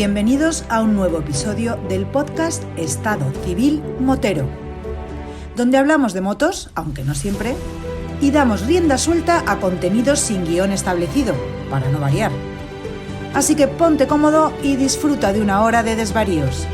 Bienvenidos a un nuevo episodio del podcast Estado Civil Motero, donde hablamos de motos, aunque no siempre, y damos rienda suelta a contenidos sin guión establecido, para no variar. Así que ponte cómodo y disfruta de una hora de desvaríos.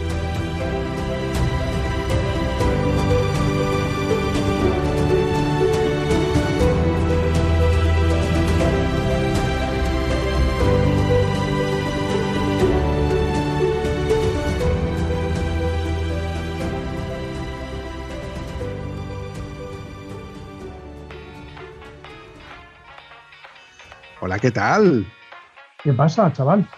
Hola, ¿qué tal? ¿Qué pasa, chaval?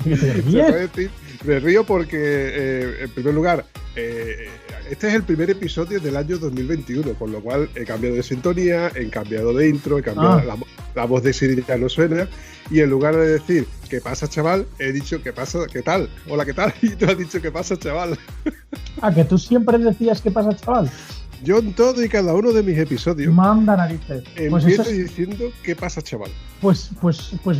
¿Qué te ríes? Me río porque, en primer lugar, este es el primer episodio del año 2021, con lo cual he cambiado de sintonía, he cambiado de intro, he cambiado la voz de Siri ya no suena, y en lugar de decir ¿qué pasa, chaval?, he dicho ¿qué pasa? ¿Qué tal? Hola, ¿qué tal? Y tú has dicho ¿qué pasa, chaval? Que tú siempre decías ¿qué pasa, chaval? Yo en todo y cada uno de mis episodios manda narices. Empiezo diciendo ¿qué pasa, chaval? Pues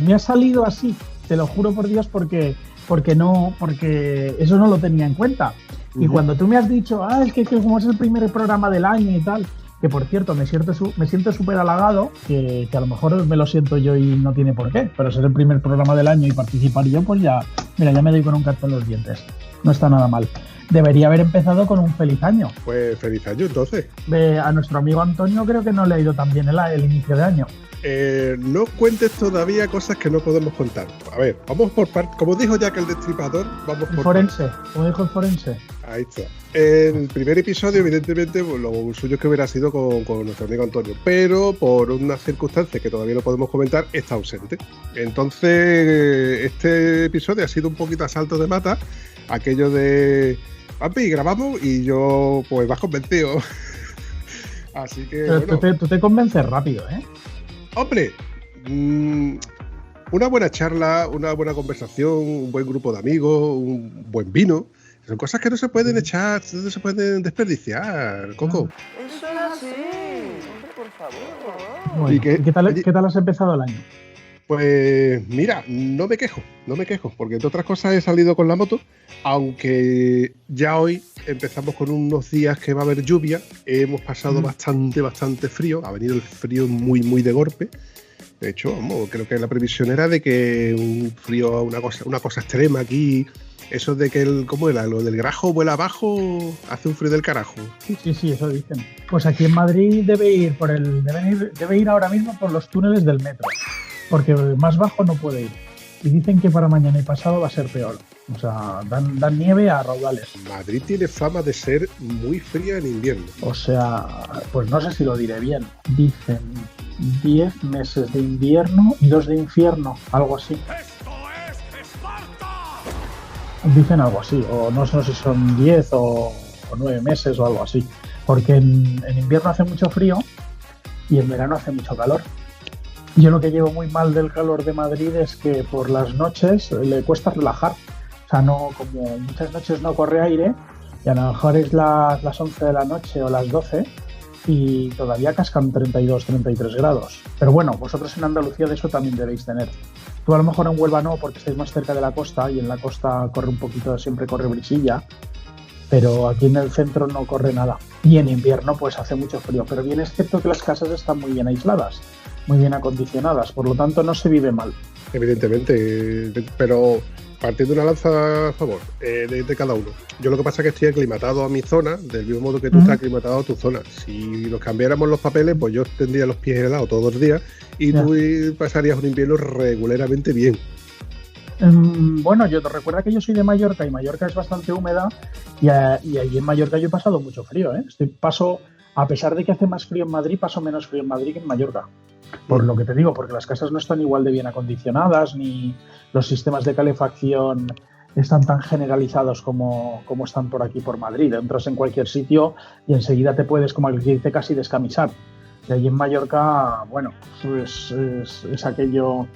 me ha salido así, te lo juro por Dios, porque eso no lo tenía en cuenta. Y cuando tú me has dicho, es que como es el primer programa del año y tal, que por cierto me siento súper halagado, que a lo mejor me lo siento yo y no tiene por qué, pero ser el primer programa del año y participar yo, pues ya me doy con un canto en los dientes. No está nada mal. Debería haber empezado con un feliz año. Pues feliz año, entonces. A nuestro amigo Antonio creo que no le ha ido tan bien el inicio de año. No cuentes todavía cosas que no podemos contar. A ver, vamos por partes. Como dijo Jack el Destripador, vamos por forense, como dijo el forense. Ahí está. El primer episodio, evidentemente, pues, lo suyo es que hubiera sido con nuestro amigo Antonio, pero por unas circunstancias que todavía no podemos comentar, está ausente. Entonces, este episodio ha sido un poquito a salto de mata, aquello de papi, grabamos y yo pues más convencido. Así que pero bueno. tú te convences rápido, ¿eh? Hombre, una buena charla, una buena conversación, un buen grupo de amigos, un buen vino, son cosas que no se pueden echar, no se pueden desperdiciar, Coco. Eso es así, hombre, por favor. Bueno, ¿qué tal has empezado el año? Pues mira, no me quejo, porque entre otras cosas he salido con la moto, aunque ya hoy empezamos con unos días que va a haber lluvia, hemos pasado bastante frío, ha venido el frío muy de golpe. De hecho, creo que la previsión era de que un frío, una cosa extrema aquí, eso de que ¿cómo era? Lo del grajo vuela abajo, hace un frío del carajo. Sí, eso dicen. Pues aquí en Madrid debe ir ahora mismo por los túneles del metro, porque más bajo no puede ir. Y dicen que para mañana y pasado va a ser peor. O sea, dan nieve a raudales. Madrid tiene fama de ser muy fría en invierno. O sea, pues no sé si lo diré bien. Dicen 10 meses de invierno y 2 de infierno, algo así. ¡Esto es Esparta! Dicen algo así, o no sé si son 10 o 9 meses o algo así. Porque en invierno hace mucho frío y en verano hace mucho calor. Yo lo que llevo muy mal del calor de Madrid es que por las noches le cuesta relajar. O sea, no, como muchas noches no corre aire, y a lo mejor es las 11 de la noche o las 12 y todavía cascan 32, 33 grados. Pero bueno, vosotros en Andalucía de eso también debéis tener. Tú a lo mejor en Huelva no, porque estáis más cerca de la costa y en la costa corre un poquito, siempre corre brisilla, pero aquí en el centro no corre nada. Y en invierno pues hace mucho frío, pero bien es cierto que las casas están muy bien aisladas, muy bien acondicionadas, por lo tanto no se vive mal. Evidentemente, pero partiendo una lanza a favor de cada uno. Yo lo que pasa es que estoy aclimatado a mi zona, del mismo modo que tú estás aclimatado a tu zona. Si nos cambiáramos los papeles, pues yo tendría los pies helados todos los días y tú pasarías un invierno regularmente bien. Bueno, yo te recuerda que yo soy de Mallorca y Mallorca es bastante húmeda y allí en Mallorca yo he pasado mucho frío, ¿eh? A pesar de que hace más frío en Madrid, paso menos frío en Madrid que en Mallorca. Por lo que te digo, porque las casas no están igual de bien acondicionadas, ni los sistemas de calefacción están tan generalizados como están por aquí, por Madrid. Entras en cualquier sitio y enseguida te puedes, como el que dice, casi descamisar. Y allí en Mallorca, bueno, pues es aquello...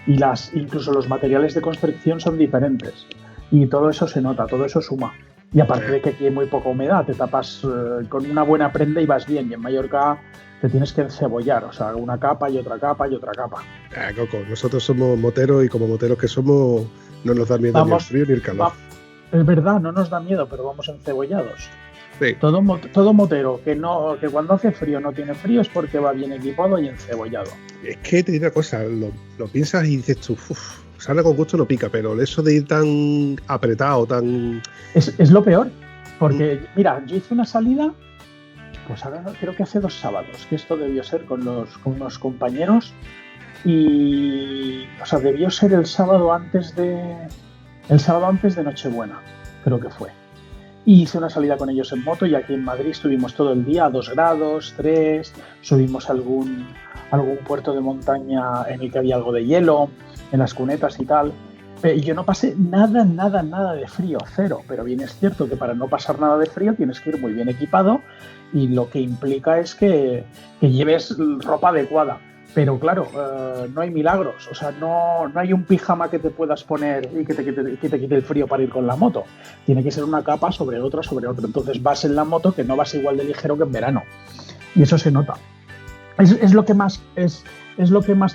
Y incluso los materiales de construcción son diferentes. Y todo eso se nota, todo eso suma. Y aparte de que aquí hay muy poca humedad, te tapas con una buena prenda y vas bien. Y en Mallorca te tienes que encebollar, o sea, una capa y otra capa y otra capa. Coco, nosotros somos moteros y como moteros que somos, no nos da miedo ni el frío ni el calor. Es verdad, no nos da miedo, pero vamos encebollados. Sí. Todo motero que cuando hace frío no tiene frío es porque va bien equipado y encebollado. Es que te digo una cosa, lo piensas y dices tú, sale con gusto no pica, pero eso de ir tan apretado, tan... Es lo peor, porque mira, yo hice una salida, pues ahora creo que hace 2 sábados, que esto debió ser con unos compañeros, y o sea, debió ser el sábado antes de Nochebuena, creo que fue. Y hice una salida con ellos en moto y aquí en Madrid estuvimos todo el día a 2 grados, 3, subimos a algún puerto de montaña en el que había algo de hielo, en las cunetas y tal. Yo no pasé nada de frío, cero, pero bien es cierto que para no pasar nada de frío tienes que ir muy bien equipado y lo que implica es que lleves ropa adecuada. Pero claro, no hay milagros, o sea, no hay un pijama que te puedas poner y que te quite el frío para ir con la moto. Tiene que ser una capa sobre otra. Entonces vas en la moto que no vas igual de ligero que en verano. Y eso se nota. Es lo que más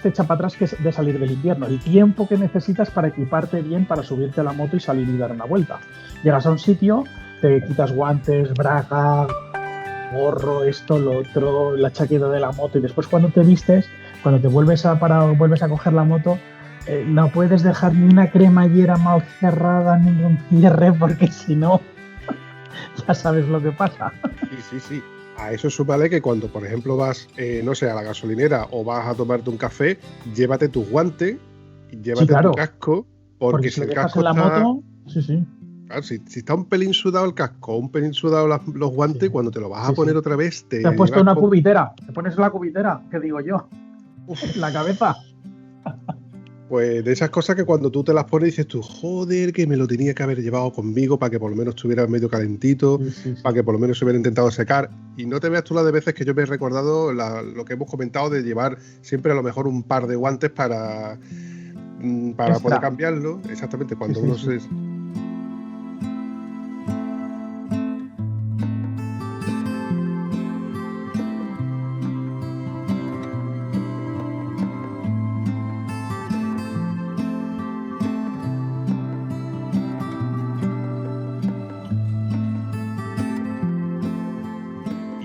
te echa para atrás que es de salir del invierno. El tiempo que necesitas para equiparte bien, para subirte a la moto y salir y dar una vuelta. Llegas a un sitio, te quitas guantes, braga, gorro, esto, lo otro, la chaqueta de la moto y después cuando te vistes, cuando te vuelves a coger la moto, no puedes dejar ni una cremallera mal cerrada, ningún cierre, porque si no, ya sabes lo que pasa. Sí. A eso súmale que cuando, por ejemplo, vas, no sé, a la gasolinera o vas a tomarte un café, llévate tus guantes, llévate tu casco, porque si lo el dejas casco en la está... moto, sí. Claro, si está un pelín sudado el casco, un pelín sudado los guantes, cuando te lo vas a poner otra vez... Te has puesto una cubitera, te pones la cubitera, ¿qué digo yo? En la cabeza. Pues de esas cosas que cuando tú te las pones dices tú, joder, que me lo tenía que haber llevado conmigo para que por lo menos estuviera medio calentito, para que por lo menos se hubiera intentado secar. Y no te veas tú las de veces que yo me he recordado lo que hemos comentado de llevar siempre a lo mejor un par de guantes para poder cambiarlo. Exactamente, cuando uno se...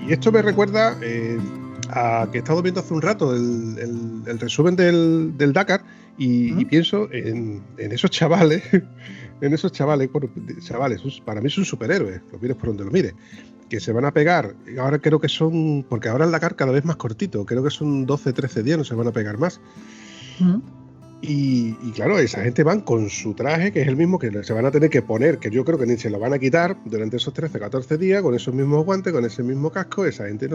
Y esto me recuerda a que he estado viendo hace un rato el resumen del Dakar y pienso en esos chavales, bueno, chavales, para mí son superhéroes, lo mires por donde lo mires, que se van a pegar, ahora creo que son, porque ahora el Dakar cada vez más cortito, creo que son 12, 13 días, no se van a pegar más. Y claro, esa gente van con su traje, que es el mismo que se van a tener que poner, que yo creo que ni se lo van a quitar durante esos 13, 14 días, con esos mismos guantes, con ese mismo casco, esa gente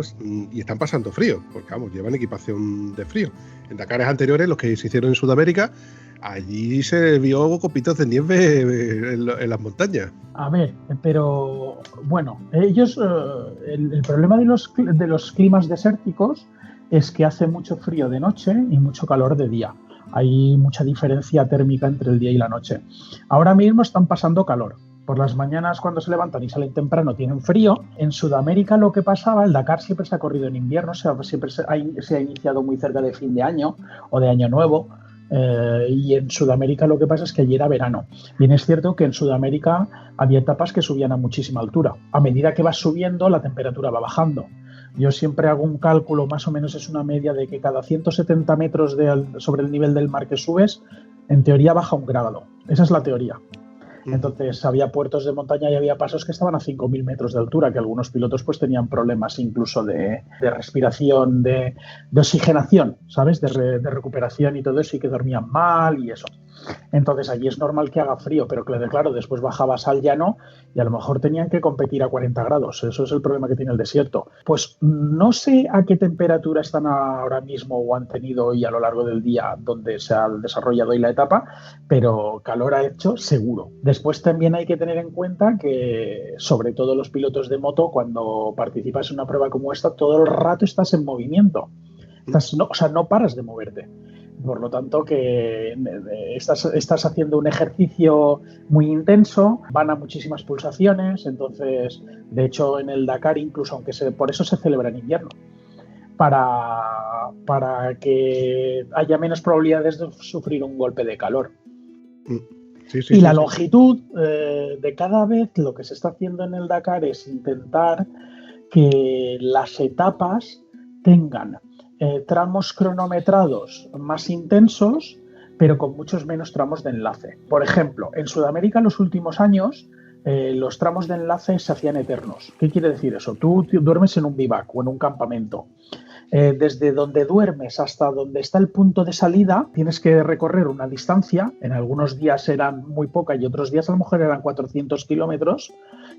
y están pasando frío, porque vamos, llevan equipación de frío. En Dakares anteriores, los que se hicieron en Sudamérica, allí se vio copitos de nieve en las montañas. A ver, pero bueno, ellos, el problema de los climas desérticos es que hace mucho frío de noche y mucho calor de día. Hay mucha diferencia térmica entre el día y la noche. Ahora mismo están pasando calor. Por las mañanas cuando se levantan y salen temprano tienen frío. En Sudamérica lo que pasaba, el Dakar siempre se ha corrido en invierno, siempre se ha iniciado muy cerca de fin de año o de año nuevo. Y en Sudamérica lo que pasa es que allí era verano. Bien es cierto que en Sudamérica había etapas que subían a muchísima altura. A medida que vas subiendo, la temperatura va bajando. Yo siempre hago un cálculo, más o menos es una media de que cada 170 metros sobre el nivel del mar que subes, en teoría baja 1 grado. Esa es la teoría. Entonces había puertos de montaña y había pasos que estaban a 5.000 metros de altura, que algunos pilotos pues tenían problemas incluso de respiración, de oxigenación, ¿sabes? De recuperación y todo eso, y que dormían mal y eso. Entonces allí es normal que haga frío, pero claro, después bajabas al llano y a lo mejor tenían que competir a 40 grados. Eso es el problema que tiene el desierto. Pues no sé a qué temperatura están ahora mismo o han tenido hoy a lo largo del día donde se ha desarrollado hoy la etapa, pero calor ha hecho seguro. Después también hay que tener en cuenta que, sobre todo los pilotos de moto, cuando participas en una prueba como esta, todo el rato estás en movimiento. No paras de moverte. Por lo tanto, que estás haciendo un ejercicio muy intenso, van a muchísimas pulsaciones, entonces, de hecho, en el Dakar incluso, aunque por eso se celebra en invierno, para que haya menos probabilidades de sufrir un golpe de calor. Y la longitud de cada vez, lo que se está haciendo en el Dakar es intentar que las etapas tengan tramos cronometrados más intensos, pero con muchos menos tramos de enlace. Por ejemplo, en Sudamérica en los últimos años los tramos de enlace se hacían eternos. ¿Qué quiere decir eso? Tú duermes en un bivac o en un campamento. Desde donde duermes hasta donde está el punto de salida tienes que recorrer una distancia, en algunos días eran muy poca y otros días a lo mejor eran 400 kilómetros,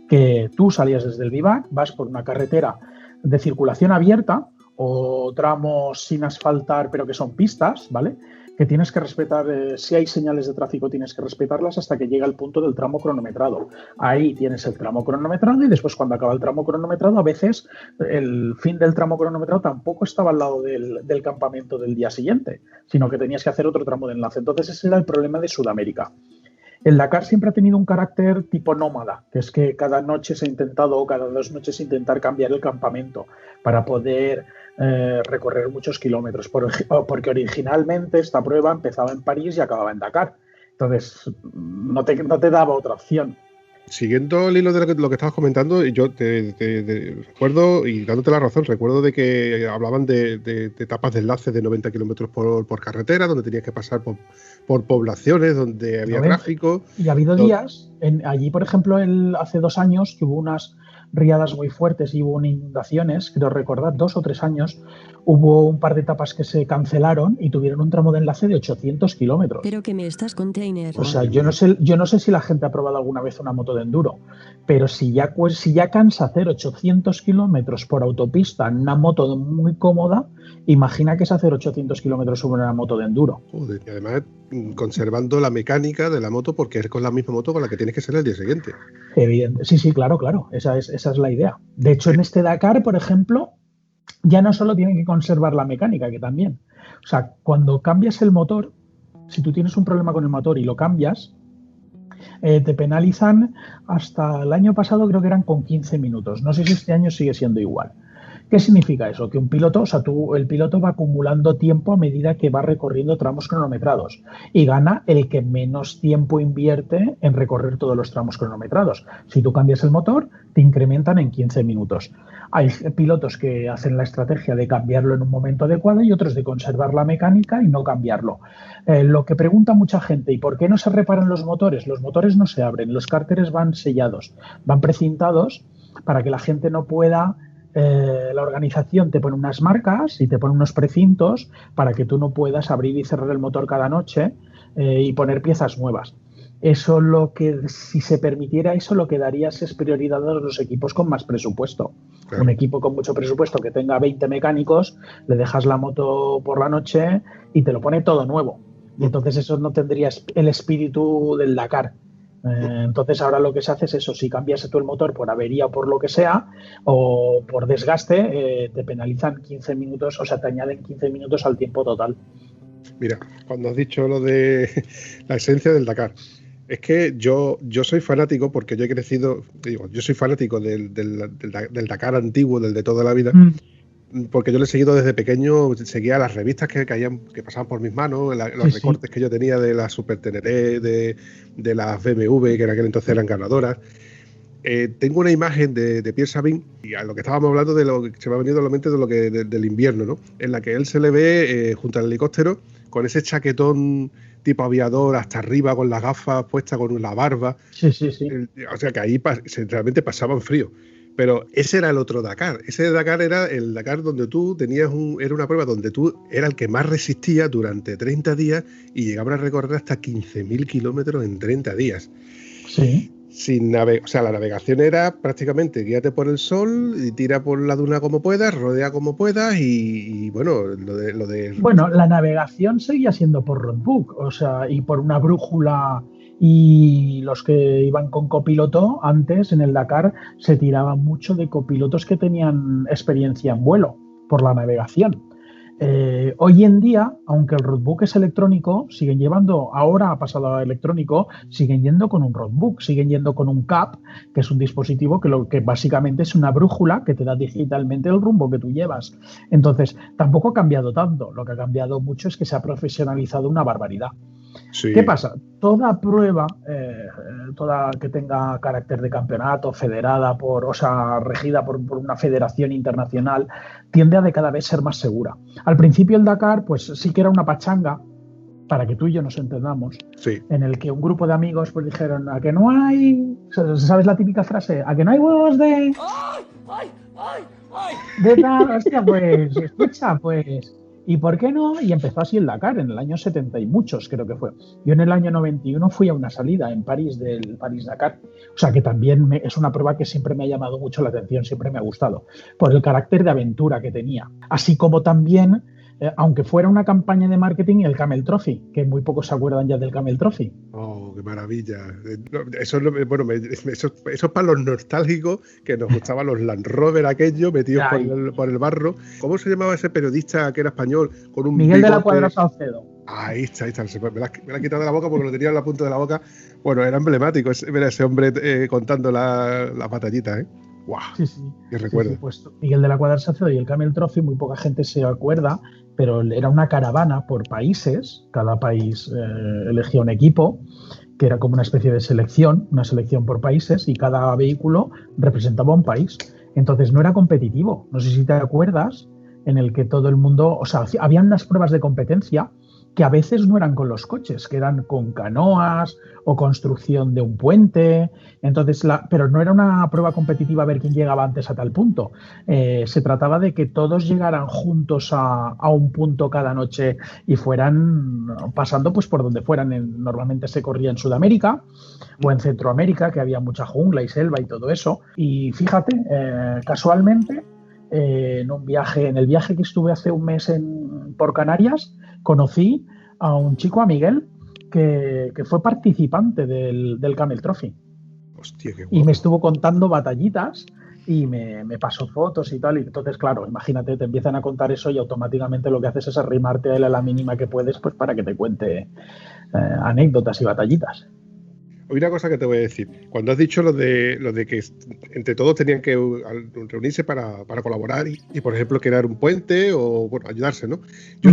que tú salías desde el bivac, vas por una carretera de circulación abierta o tramos sin asfaltar pero que son pistas, ¿vale? Que tienes que respetar, si hay señales de tráfico tienes que respetarlas hasta que llega el punto del tramo cronometrado. Ahí tienes el tramo cronometrado y después cuando acaba el tramo cronometrado, a veces el fin del tramo cronometrado tampoco estaba al lado del campamento del día siguiente, sino que tenías que hacer otro tramo de enlace. Entonces ese era el problema de Sudamérica. El Dakar siempre ha tenido un carácter tipo nómada, que es que cada noche se ha intentado, o cada 2 noches intentar cambiar el campamento para poder recorrer muchos kilómetros, porque originalmente esta prueba empezaba en París y acababa en Dakar. Entonces no te daba otra opción. Siguiendo el hilo de lo que estabas comentando, yo te recuerdo, y dándote la razón, recuerdo de que hablaban de etapas de enlace de 90 kilómetros por carretera, donde tenías que pasar por poblaciones, donde había tráfico. Y ha habido días, allí por ejemplo, hace 2 años, que hubo unas riadas muy fuertes y hubo inundaciones, creo recordar, 2 o 3 años, hubo un par de etapas que se cancelaron y tuvieron un tramo de enlace de 800 kilómetros. Pero que me estás container. O sea, yo no sé si la gente ha probado alguna vez una moto de enduro, pero si ya cansa hacer 800 kilómetros por autopista en una moto muy cómoda, imagina que es hacer 800 kilómetros sobre una moto de enduro. Joder, y además conservando la mecánica de la moto, porque es con la misma moto con la que tienes que ser el día siguiente. Evidente. Sí, claro. Esa es la idea. De hecho, en este Dakar, por ejemplo, ya no solo tienen que conservar la mecánica, que también. O sea, cuando cambias el motor, si tú tienes un problema con el motor y lo cambias, te penalizan hasta el año pasado, creo que eran con 15 minutos. No sé si este año sigue siendo igual. ¿Qué significa eso? Que un piloto, el piloto va acumulando tiempo a medida que va recorriendo tramos cronometrados y gana el que menos tiempo invierte en recorrer todos los tramos cronometrados. Si tú cambias el motor, te incrementan en 15 minutos. Hay pilotos que hacen la estrategia de cambiarlo en un momento adecuado y otros de conservar la mecánica y no cambiarlo. Lo que pregunta mucha gente, ¿y por qué no se reparan los motores? Los motores no se abren, los cárteres van sellados, van precintados para que la gente no pueda... la organización te pone unas marcas y te pone unos precintos para que tú no puedas abrir y cerrar el motor cada noche y poner piezas nuevas. Eso si se permitiera eso, lo que darías es prioridad a los equipos con más presupuesto. Claro. Un equipo con mucho presupuesto que tenga 20 mecánicos, le dejas la moto por la noche y te lo pone todo nuevo. Y entonces eso no tendría el espíritu del Dakar. Entonces ahora lo que se hace es eso, si cambias tú el motor por avería o por lo que sea o por desgaste, te penalizan 15 minutos, o sea, te añaden 15 minutos al tiempo total. Mira, cuando has dicho lo de la esencia del Dakar, es que yo soy fanático, porque yo he crecido, yo soy fanático del Dakar antiguo, del de toda la vida, porque yo lo he seguido desde pequeño, seguía las revistas que pasaban por mis manos, los recortes que yo tenía de las Super Teneré, de las BMW, que en aquel entonces eran ganadoras. Tengo una imagen de Pierre Sabin, y a lo que estábamos hablando de lo que se me ha venido a la mente del invierno, ¿no? En la que él se le ve junto al helicóptero con ese chaquetón tipo aviador hasta arriba, con las gafas puestas, con la barba. Sí. O sea que ahí realmente pasaban frío. Pero ese era el otro Dakar. Ese Dakar era el Dakar donde tú era una prueba donde tú era el que más resistía durante 30 días y llegaban a recorrer hasta 15.000 kilómetros en 30 días. Sí. O sea, la navegación era prácticamente guíate por el sol y tira por la duna como puedas, rodea como puedas y bueno, lo de... Bueno, la navegación seguía siendo por roadbook, o sea, y por una brújula, y los que iban con copiloto antes en el Dakar se tiraban mucho de copilotos que tenían experiencia en vuelo por la navegación. Hoy en día, aunque el roadbook es electrónico, siguen llevando, ahora ha pasado a electrónico, siguen yendo con un roadbook, siguen yendo con un CAP, que es un dispositivo que lo que básicamente es una brújula que te da digitalmente el rumbo que tú llevas. Entonces, tampoco ha cambiado tanto. Lo que ha cambiado mucho es que se ha profesionalizado una barbaridad. Sí. ¿Qué pasa? Toda prueba, toda que tenga carácter de campeonato, federada regida por una federación internacional, tiende a de cada vez ser más segura. Al principio el Dakar, pues sí que era una pachanga, para que tú y yo nos entendamos, Sí. en el que un grupo de amigos pues dijeron, ¿a que no hay? ¿Sabes la típica frase? ¿A que no hay huevos de...? ¡Ay! ¡Ay! ¡Ay! ¡Ay! De tal, hostia, pues, escucha, pues... ¿Y por qué no? Y empezó así el Dakar en el año 70 y muchos, creo que fue. Yo en el año 91 fui a una salida en París del París-Dakar. O sea que también es una prueba que siempre me ha llamado mucho la atención, siempre me ha gustado, por el carácter de aventura que tenía. Así como también, aunque fuera una campaña de marketing, el Camel Trophy, que muy pocos se acuerdan ya del Camel Trophy. Oh, qué maravilla. Eso es para los nostálgicos que nos gustaban los Land Rover aquellos metidos por el barro. ¿Cómo se llamaba ese periodista que era español? Con un Miguel de la bigote? Cuadra Salcedo. Ahí está. Me la ha quitado de la boca porque lo tenía en la punta de la boca. Bueno, era emblemático ese hombre contando las batallitas, ¿eh? ¡Guau! Sí, sí. Qué recuerdo. Sí, pues Miguel de la Cuadra Salcedo y el Camel Trophy, muy poca gente se acuerda, pero era una caravana por países, cada país elegía un equipo, que era como una especie de selección, una selección por países, y cada vehículo representaba un país. Entonces no era competitivo, no sé si te acuerdas, en el que todo el mundo, o sea, habían unas pruebas de competencia que a veces no eran con los coches, que eran con canoas o construcción de un puente. Entonces, pero no era una prueba competitiva a ver quién llegaba antes a tal punto. Se trataba de que todos llegaran juntos a un punto cada noche y fueran pasando pues por donde fueran. Normalmente se corría en Sudamérica o en Centroamérica, que había mucha jungla y selva y todo eso. Y fíjate, casualmente, en el viaje que estuve hace un mes por Canarias, conocí a un chico, a Miguel, que fue participante del Camel Trophy. Hostia, qué guapo. Y me estuvo contando batallitas y me pasó fotos y tal. Y entonces, claro, imagínate, te empiezan a contar eso y automáticamente lo que haces es arrimarte a él a la mínima que puedes, pues para que te cuente anécdotas y batallitas. Una cosa que te voy a decir, cuando has dicho lo de que entre todos tenían que reunirse para colaborar y, por ejemplo, crear un puente o bueno, ayudarse, ¿no? Yo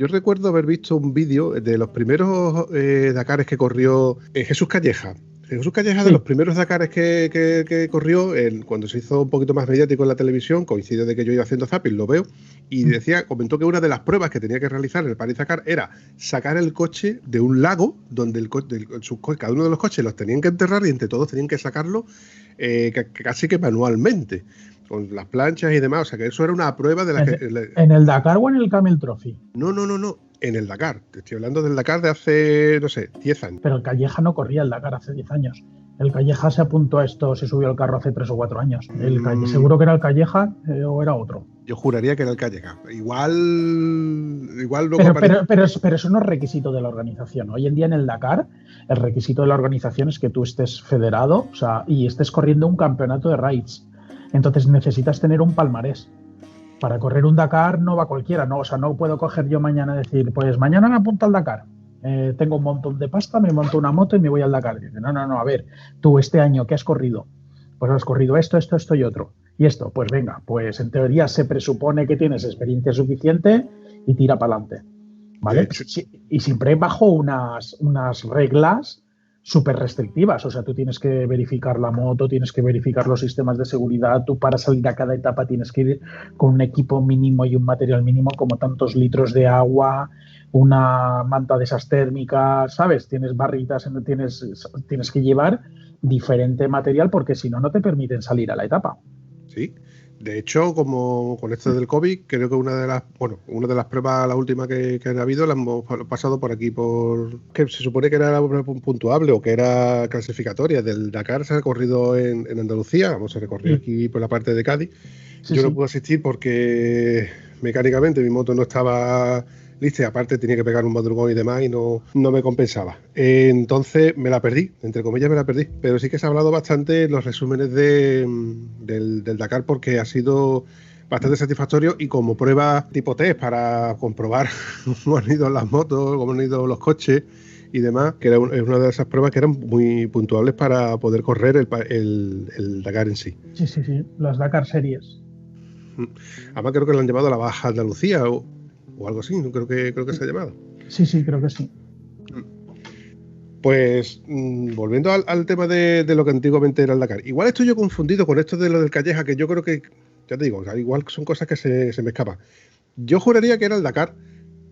recuerdo haber visto un vídeo de los primeros Dakares que corrió Jesús Calleja. Jesús Calleja, de los primeros Dakares que corrió, cuando se hizo un poquito más mediático en la televisión, coincidió de que yo iba haciendo zapping, lo veo, y comentó que una de las pruebas que tenía que realizar en el París-Dakar era sacar el coche de un lago donde cada uno de los coches los tenían que enterrar y entre todos tenían que sacarlo casi que manualmente, con las planchas y demás. O sea, que eso era una prueba de la ¿En el Dakar o en el Camel Trophy? No. En el Dakar. Te estoy hablando del Dakar de hace, no sé, 10 años. Pero el Calleja no corría el Dakar hace 10 años. El Calleja se apuntó a esto, se subió al carro hace 3 o 4 años. Seguro que era el Calleja o era otro. Yo juraría que era el Calleja. Igual luego pero eso no es requisito de la organización. Hoy en día en el Dakar, el requisito de la organización es que tú estés federado, o sea, y estés corriendo un campeonato de raids. Entonces necesitas tener un palmarés. Para correr un Dakar no va cualquiera, ¿no? O sea, no puedo coger yo mañana y decir, pues mañana me apunto al Dakar. Tengo un montón de pasta, me monto una moto y me voy al Dakar. Dice, no, a ver, tú este año, ¿qué has corrido? Pues has corrido esto y otro. Y esto, pues venga, pues en teoría se presupone que tienes experiencia suficiente y tira para adelante, ¿vale? Y siempre bajo unas reglas súper restrictivas, o sea, tú tienes que verificar la moto, tienes que verificar los sistemas de seguridad, tú para salir a cada etapa tienes que ir con un equipo mínimo y un material mínimo como tantos litros de agua, una manta de esas térmicas, ¿sabes? Tienes barritas, tienes que llevar diferente material porque si no, no te permiten salir a la etapa. Sí. De hecho, como con esto del COVID, creo que una de las pruebas, la última que ha habido, la hemos pasado por aquí, que se supone que era puntuable o que era clasificatoria. Del Dakar se ha recorrido en Andalucía, se recorrió aquí por la parte de Cádiz. Yo no pude asistir porque mecánicamente mi moto no estaba lista y aparte tenía que pegar un madrugón y demás y no me compensaba. Entonces me la perdí, entre comillas me la perdí, pero sí que se ha hablado bastante en los resúmenes del Dakar porque ha sido bastante satisfactorio, y como prueba tipo test para comprobar cómo han ido las motos, cómo han ido los coches y demás, que es una de esas pruebas que eran muy puntuables para poder correr el Dakar en sí. Sí, las Dakar Series. Además creo que lo han llamado la Baja Andalucía o algo así, creo que se ha llamado. Sí, creo que sí. Pues volviendo al tema de lo que antiguamente era el Dakar, igual estoy yo confundido con esto de lo del Calleja, que yo creo que, ya te digo, igual son cosas que se me escapan. Yo juraría que era el Dakar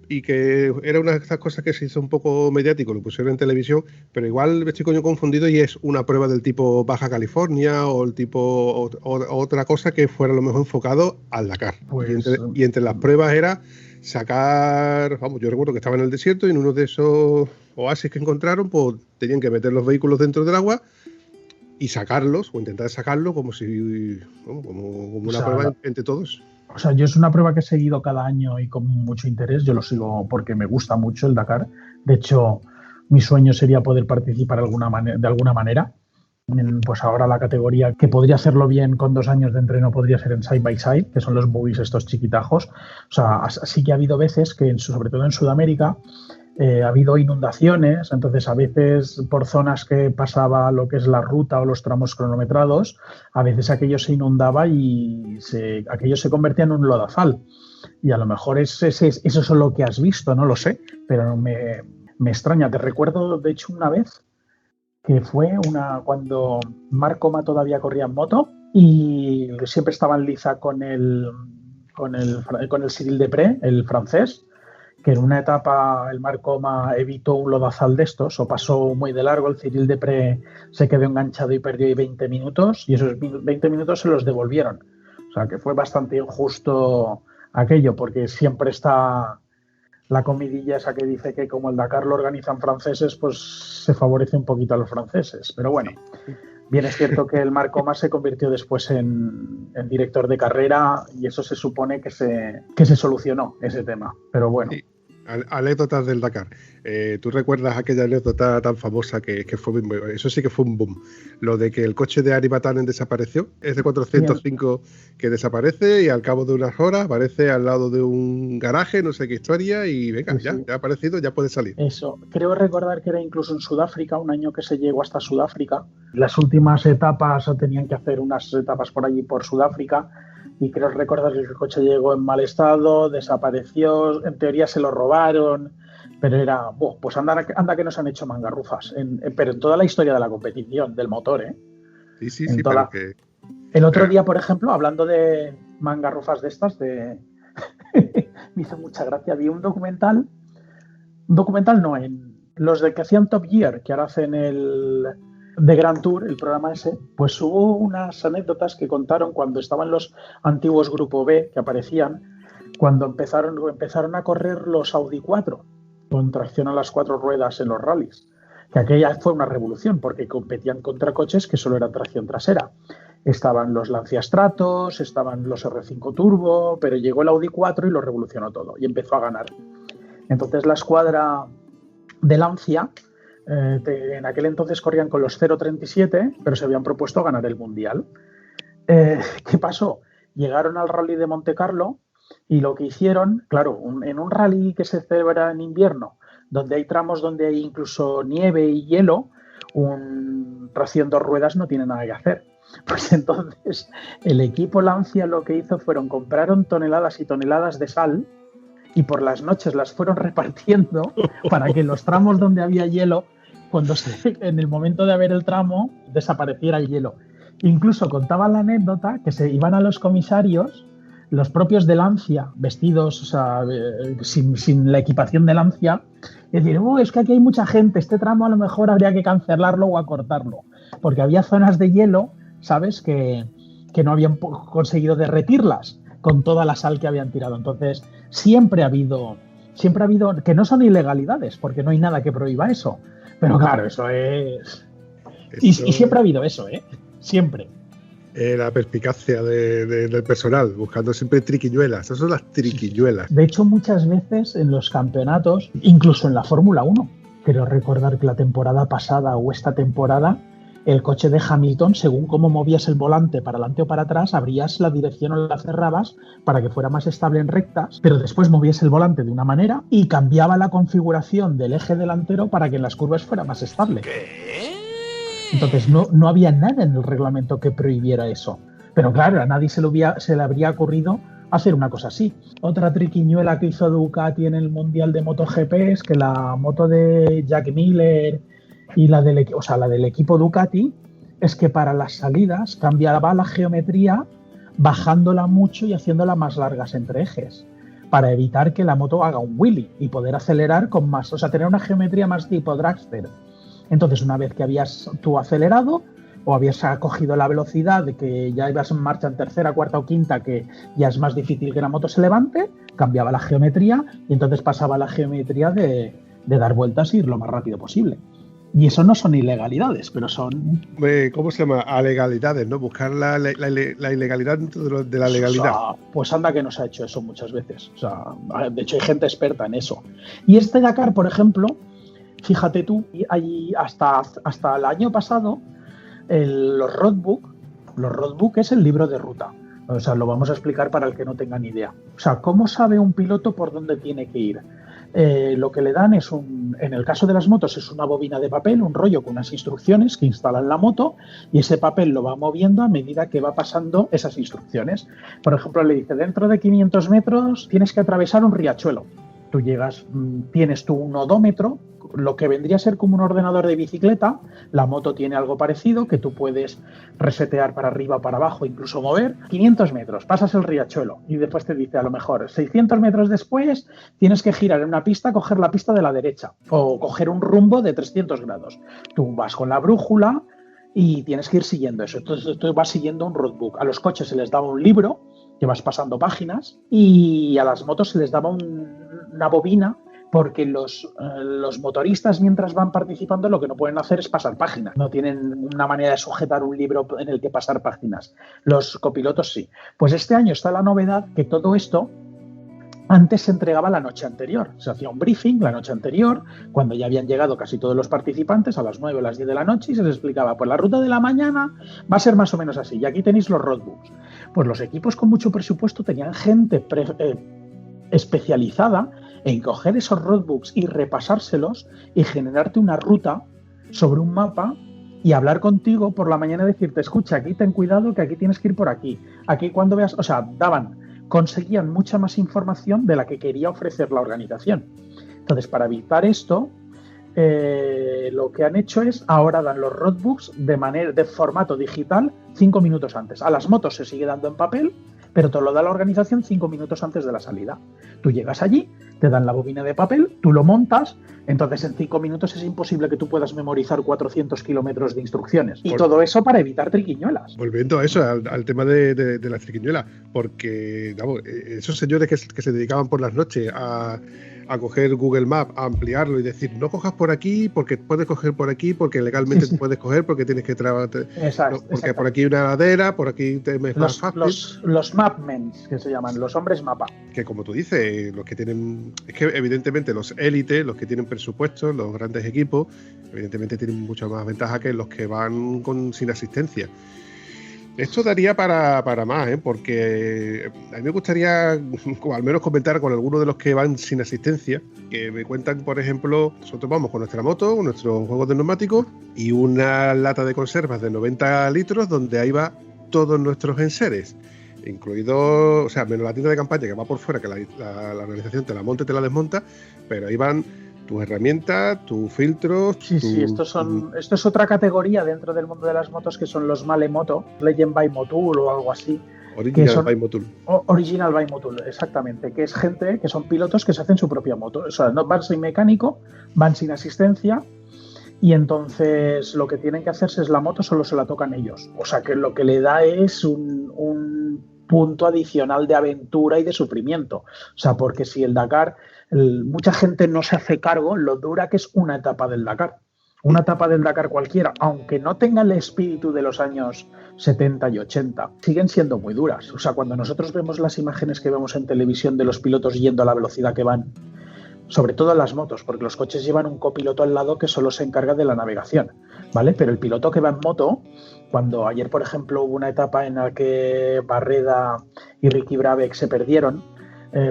y que era una de estas cosas que se hizo un poco mediático, lo pusieron en televisión, pero igual estoy coño confundido y es una prueba del tipo Baja California o el tipo otra cosa que fuera a lo mejor enfocado al Dakar. Pues, y entre las pruebas era sacar, vamos, yo recuerdo que estaba en el desierto y en uno de esos oasis que encontraron, pues tenían que meter los vehículos dentro del agua y sacarlos, o intentar sacarlos como si, como una prueba entre todos. O sea, yo es una prueba que he seguido cada año y con mucho interés. Yo lo sigo porque me gusta mucho el Dakar. De hecho, mi sueño sería poder participar de alguna manera. Pues ahora la categoría que podría hacerlo bien con 2 años de entreno podría ser en side by side, que son los buggies estos chiquitajos. O sea, sí que ha habido veces que, sobre todo en Sudamérica, ha habido inundaciones, entonces a veces por zonas que pasaba lo que es la ruta o los tramos cronometrados, a veces aquello se inundaba y aquello se convertía en un lodazal. Y a lo mejor eso es lo que has visto, no lo sé, pero me extraña. Te recuerdo, de hecho, una vez que fue cuando Marc Coma todavía corría en moto y siempre estaba en liza con el Cyril Depré, el francés, que en una etapa el Marc Coma evitó un lodazal de estos o pasó muy de largo, el Cyril Depré se quedó enganchado y perdió ahí 20 minutos y esos 20 minutos se los devolvieron. O sea que fue bastante injusto aquello, porque siempre está la comidilla esa que dice que como el Dakar lo organizan franceses, pues se favorece un poquito a los franceses. Pero bueno, bien es cierto que el Marc Coma se convirtió después en director de carrera y eso se supone que se solucionó ese tema. Pero bueno. Sí. Anécdotas del Dakar. ¿Tú recuerdas aquella anécdota tan famosa que fue, eso sí que fue un boom? Lo de que el coche de Ari Vatanen desapareció, es de 405 que desaparece y al cabo de unas horas aparece al lado de un garaje, no sé qué historia, y venga, sí. ya ha aparecido, ya puede salir. Eso, creo recordar que era incluso en Sudáfrica, un año que se llegó hasta Sudáfrica. Las últimas etapas tenían que hacer unas etapas por allí, por Sudáfrica. Y creo recordar que el coche llegó en mal estado, desapareció, en teoría se lo robaron, pero era, pues anda que nos han hecho mangarrufas, pero en toda la historia de la competición, del motor, ¿eh? Sí, pero que... El otro día, por ejemplo, hablando de mangarrufas de estas, me hizo mucha gracia, vi un documental no, en los de que hacían Top Gear, que ahora hacen de Grand Tour, el programa ese, pues hubo unas anécdotas que contaron cuando estaban los antiguos Grupo B que aparecían, cuando empezaron a correr los Audi 4 con tracción a las 4 ruedas en los rallies, que aquella fue una revolución porque competían contra coches que solo eran tracción trasera. Estaban los Lancia Stratos, estaban los R5 Turbo, pero llegó el Audi 4 y lo revolucionó todo y empezó a ganar. Entonces la escuadra de Lancia en aquel entonces corrían con los 0.37, pero se habían propuesto ganar el Mundial. ¿Qué pasó? Llegaron al rally de Monte Carlo y lo que hicieron, claro, en un rally que se celebra en invierno, donde hay tramos donde hay incluso nieve y hielo, un tracción 2 ruedas no tiene nada que hacer. Pues entonces el equipo Lancia lo que hizo compraron toneladas y toneladas de sal y por las noches las fueron repartiendo para que los tramos donde había hielo, en el momento de haber el tramo, desapareciera el hielo. Incluso contaban la anécdota que se iban a los comisarios, los propios de Lancia, vestidos, o sea, sin la equipación de Lancia, y decir, es que aquí hay mucha gente, este tramo a lo mejor habría que cancelarlo o acortarlo, porque había zonas de hielo, ¿sabes?, que no habían conseguido derretirlas con toda la sal que habían tirado. Entonces, siempre ha habido, que no son ilegalidades, porque no hay nada que prohíba eso. Pero claro, eso es... Y siempre ha habido eso, ¿eh? Siempre. La perspicacia del personal, buscando siempre triquiñuelas. Esas son las triquiñuelas. De hecho, muchas veces en los campeonatos, incluso en la Fórmula 1, quiero recordar que la temporada pasada o esta temporada, el coche de Hamilton, según cómo movías el volante para adelante o para atrás, abrías la dirección o la cerrabas para que fuera más estable en rectas, pero después movías el volante de una manera y cambiaba la configuración del eje delantero para que en las curvas fuera más estable. ¿Qué? Entonces no había nada en el reglamento que prohibiera eso. Pero claro, a nadie se le habría ocurrido hacer una cosa así. Otra triquiñuela que hizo Ducati en el Mundial de MotoGP es que la moto de Jack Miller y la del equipo Ducati es que para las salidas cambiaba la geometría bajándola mucho y haciéndola más largas entre ejes para evitar que la moto haga un wheelie y poder acelerar con más, o sea, tener una geometría más tipo dragster. Entonces, una vez que habías tú acelerado o habías cogido la velocidad de que ya ibas en marcha en tercera, cuarta o quinta, que ya es más difícil que la moto se levante, cambiaba la geometría y entonces pasaba a la geometría de dar vueltas y ir lo más rápido posible. Y eso no son ilegalidades, pero son... ¿Cómo se llama? Alegalidades, ¿no? Buscar la ilegalidad dentro de la legalidad. O sea, pues anda que nos ha hecho eso muchas veces. O sea, de hecho hay gente experta en eso. Y este Dakar, por ejemplo, fíjate tú, hasta el año pasado, los roadbook es el libro de ruta. O sea, lo vamos a explicar para el que no tenga ni idea. O sea, ¿cómo sabe un piloto por dónde tiene que ir? Lo que le dan es en el caso de las motos, es una bobina de papel, un rollo con unas instrucciones que instalan la moto y ese papel lo va moviendo a medida que va pasando esas instrucciones. Por ejemplo, le dice, dentro de 500 metros tienes que atravesar un riachuelo. Tú llegas, tienes tu un odómetro, lo que vendría a ser como un ordenador de bicicleta. La moto tiene algo parecido, que tú puedes resetear para arriba o para abajo, incluso mover. 500 metros, pasas el riachuelo y después te dice, a lo mejor 600 metros después tienes que girar en una pista, coger la pista de la derecha o coger un rumbo de 300 grados. Tú vas con la brújula y tienes que ir siguiendo eso. Entonces tú vas siguiendo un roadbook. A los coches se les daba un libro que vas pasando páginas y a las motos se les daba una bobina, porque los motoristas, mientras van participando, lo que no pueden hacer es pasar páginas. No tienen una manera de sujetar un libro en el que pasar páginas. Los copilotos sí. Pues este año está la novedad que todo esto antes se entregaba la noche anterior. Se hacía un briefing la noche anterior, cuando ya habían llegado casi todos los participantes, a las 9 o las 10 de la noche, y se les explicaba, pues la ruta de la mañana va a ser más o menos así, y aquí tenéis los roadbooks. Pues los equipos con mucho presupuesto tenían gente especializada en coger esos roadbooks y repasárselos y generarte una ruta sobre un mapa y hablar contigo por la mañana y decirte, escucha, aquí ten cuidado que aquí tienes que ir por aquí. Aquí cuando veas, o sea, conseguían mucha más información de la que quería ofrecer la organización. Entonces, para evitar esto, lo que han hecho es, ahora dan los roadbooks de formato digital 5 minutos antes. A las motos se sigue dando en papel, pero te lo da la organización 5 minutos antes de la salida. Tú llegas allí, te dan la bobina de papel, tú lo montas, entonces en 5 minutos es imposible que tú puedas memorizar 400 kilómetros de instrucciones. Y todo eso para evitar triquiñuelas. Volviendo a eso, al tema de las triquiñuelas, porque esos señores que se dedicaban por las noches a coger Google Maps, a ampliarlo y decir, no cojas por aquí porque puedes coger por aquí, porque legalmente sí. Puedes coger porque tienes que porque por aquí hay una ladera, por aquí te es más fácil. Los mapmen, que se llaman, los hombres mapa. Que como tú dices, los que tienen, es que evidentemente los élites, los que tienen presupuesto, los grandes equipos, evidentemente tienen mucha más ventaja que los que van sin asistencia. Esto daría para más, porque a mí me gustaría al menos comentar con algunos de los que van sin asistencia, que me cuentan, por ejemplo, nosotros vamos con nuestra moto, con nuestros juegos de neumáticos y una lata de conservas de 90 litros donde ahí va todos nuestros enseres, incluido, o sea, menos la tienda de campaña que va por fuera, que la organización te la monta y te la desmonta, pero ahí van tus herramientas, tus filtros. Sí, esto es otra categoría dentro del mundo de las motos, que son los Malemoto, Legend by Motul o algo así. By Motul. Original by Motul, exactamente, que es gente que son pilotos que se hacen su propia moto. O sea, no van sin mecánico, van sin asistencia, y entonces lo que tienen que hacerse es la moto, solo se la tocan ellos. O sea, que lo que le da es un punto adicional de aventura y de sufrimiento. O sea, porque si el Dakar, mucha gente no se hace cargo lo dura que es una etapa del Dakar. Una etapa del Dakar cualquiera, aunque no tenga el espíritu de los años 70 y 80, siguen siendo muy duras. O sea, cuando nosotros vemos las imágenes que vemos en televisión de los pilotos yendo a la velocidad que van, sobre todo en las motos, porque los coches llevan un copiloto al lado que solo se encarga de la navegación, ¿vale? Pero el piloto que va en moto, cuando ayer, por ejemplo, hubo una etapa en la que Barreda y Ricky Brabeck se perdieron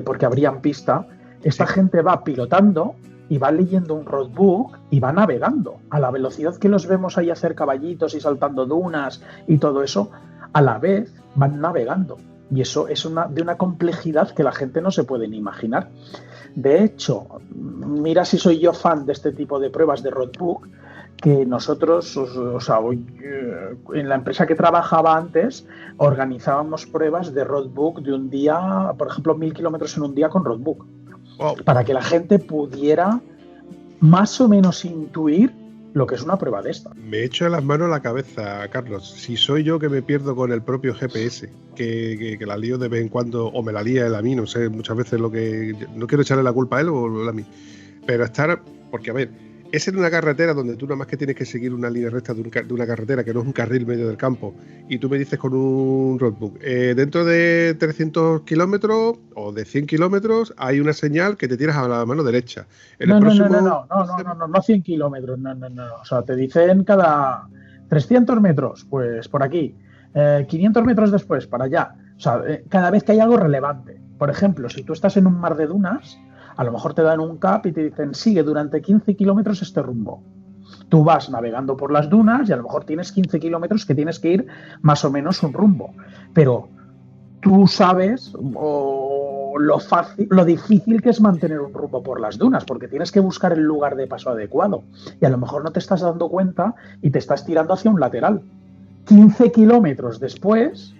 porque abrían pista, esta gente va pilotando y va leyendo un roadbook y va navegando a la velocidad que los vemos ahí hacer caballitos y saltando dunas y todo eso, a la vez van navegando. Y eso es de una complejidad que la gente no se puede ni imaginar. De hecho, mira si soy yo fan de este tipo de pruebas de roadbook, que nosotros, en la empresa que trabajaba antes, organizábamos pruebas de roadbook de un día, por ejemplo, 1000 kilómetros en un día con roadbook. Wow. Para que la gente pudiera más o menos intuir lo que es una prueba de esta. Me echo las manos a la cabeza, Carlos. Si soy yo que me pierdo con el propio GPS, que la lío de vez en cuando, o me la lía él a mí, no sé, muchas veces lo que... No quiero echarle la culpa a él o él a mí. Pero estar... Porque, a ver, es en una carretera donde tú nada más que tienes que seguir una línea recta de una carretera que no es un carril medio del campo, y tú me dices con un roadbook, dentro de 300 kilómetros o de 100 kilómetros hay una señal que te tiras a la mano derecha. No 100 kilómetros, no. O sea, te dicen cada 300 metros, pues por aquí, 500 metros después, para allá. O sea, cada vez que hay algo relevante. Por ejemplo, si tú estás en un mar de dunas, a lo mejor te dan un cap y te dicen, sigue durante 15 kilómetros este rumbo. Tú vas navegando por las dunas y a lo mejor tienes 15 kilómetros que tienes que ir más o menos un rumbo. Pero tú sabes lo difícil que es mantener un rumbo por las dunas, porque tienes que buscar el lugar de paso adecuado. Y a lo mejor no te estás dando cuenta y te estás tirando hacia un lateral. 15 kilómetros después,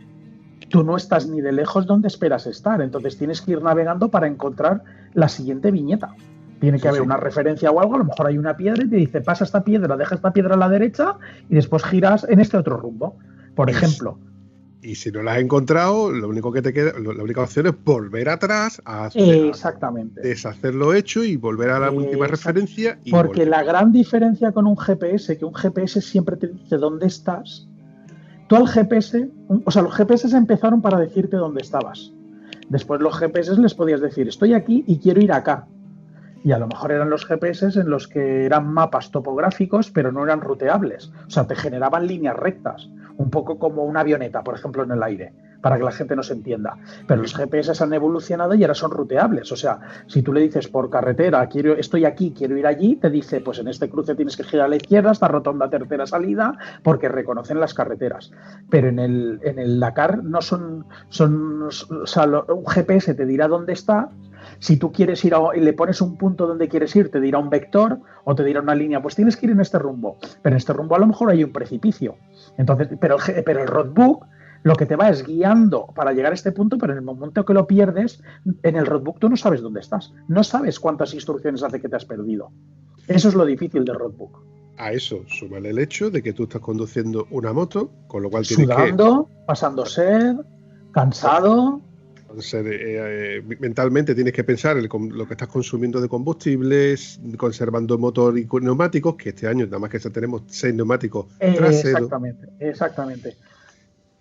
tú no estás ni de lejos donde esperas estar, entonces tienes que ir navegando para encontrar la siguiente viñeta. Tiene que haber una referencia o algo, a lo mejor hay una piedra y te dice, pasa esta piedra, deja esta piedra a la derecha y después giras en este otro rumbo, por ejemplo. Y si no la has encontrado, lo único que te queda, la única opción es volver atrás a deshacer lo hecho y volver a la última referencia. Porque la gran diferencia con un GPS, que un GPS siempre te dice dónde estás. Tú al GPS, los GPS empezaron para decirte dónde estabas. Después los GPS les podías decir, estoy aquí y quiero ir acá. Y a lo mejor eran los GPS en los que eran mapas topográficos, pero no eran ruteables. O sea, te generaban líneas rectas, un poco como una avioneta, por ejemplo, en el aire, para que la gente nos entienda. Pero los GPS han evolucionado y ahora son ruteables. O sea, si tú le dices por carretera, estoy aquí, quiero ir allí, te dice, pues en este cruce tienes que girar a la izquierda, esta rotonda tercera salida, porque reconocen las carreteras. Pero en el Dakar no son o sea, un GPS te dirá dónde está. Si tú quieres ir y le pones un punto donde quieres ir, te dirá un vector o te dirá una línea, pues tienes que ir en este rumbo. Pero en este rumbo a lo mejor hay un precipicio. Entonces, pero el roadbook lo que te va es guiando para llegar a este punto, pero en el momento que lo pierdes, en el roadbook tú no sabes dónde estás. No sabes cuántas instrucciones hace que te has perdido. Eso es lo difícil del roadbook. A eso súmale el hecho de que tú estás conduciendo una moto, con lo cual tienes sudando, pasando sed, cansado. Mentalmente tienes que pensar en lo que estás consumiendo de combustibles, conservando motor y neumáticos, que este año nada más que tenemos 6 neumáticos traseros. Exactamente.